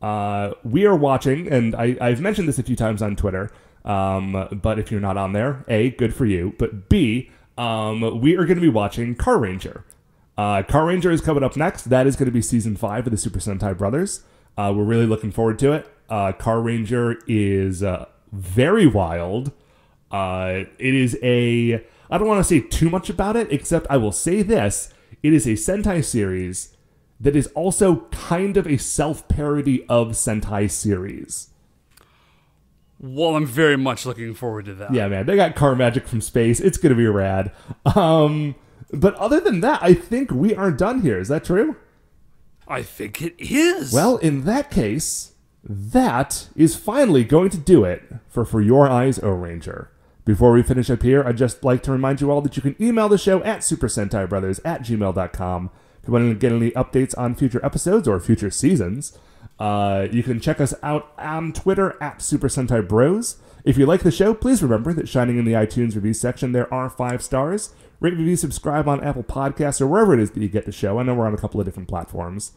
We are watching, and I've mentioned this a few times on Twitter, but if you're not on there, A, good for you, but B, we are going to be watching Car Ranger. Car Ranger is coming up next. That is going to be Season 5 of the Super Sentai Brothers. We're really looking forward to it. Car Ranger is very wild. It is I don't want to say too much about it, except I will say this. It is a Sentai series that is also kind of a self-parody of Sentai series. Well, I'm very much looking forward to that. Yeah, man. They got car magic from space. It's going to be rad. But other than that, I think we are done here. Is that true? I think it is. Well, in that case, that is finally going to do it for Your Eyes Ohranger. Before we finish up here, I'd just like to remind you all that you can email the show at supersentaibrothers@gmail.com if you want to get any updates on future episodes or future seasons. You can check us out on Twitter at Super Sentai Bros. If you like the show, please remember that shining in the iTunes review section, there are 5 stars. Rate, review, subscribe on Apple Podcasts or wherever it is that you get the show. I know we're on a couple of different platforms.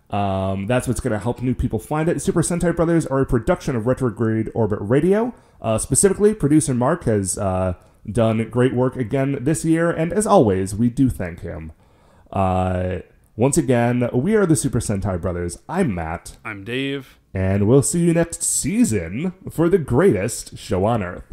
That's what's going to help new people find it. Super Sentai Brothers are a production of Retrograde Orbit Radio. Specifically, producer Mark has done great work again this year, and as always, we do thank him. Once again, we are the Super Sentai Brothers. I'm Matt. I'm Dave. And we'll see you next season for the greatest show on Earth.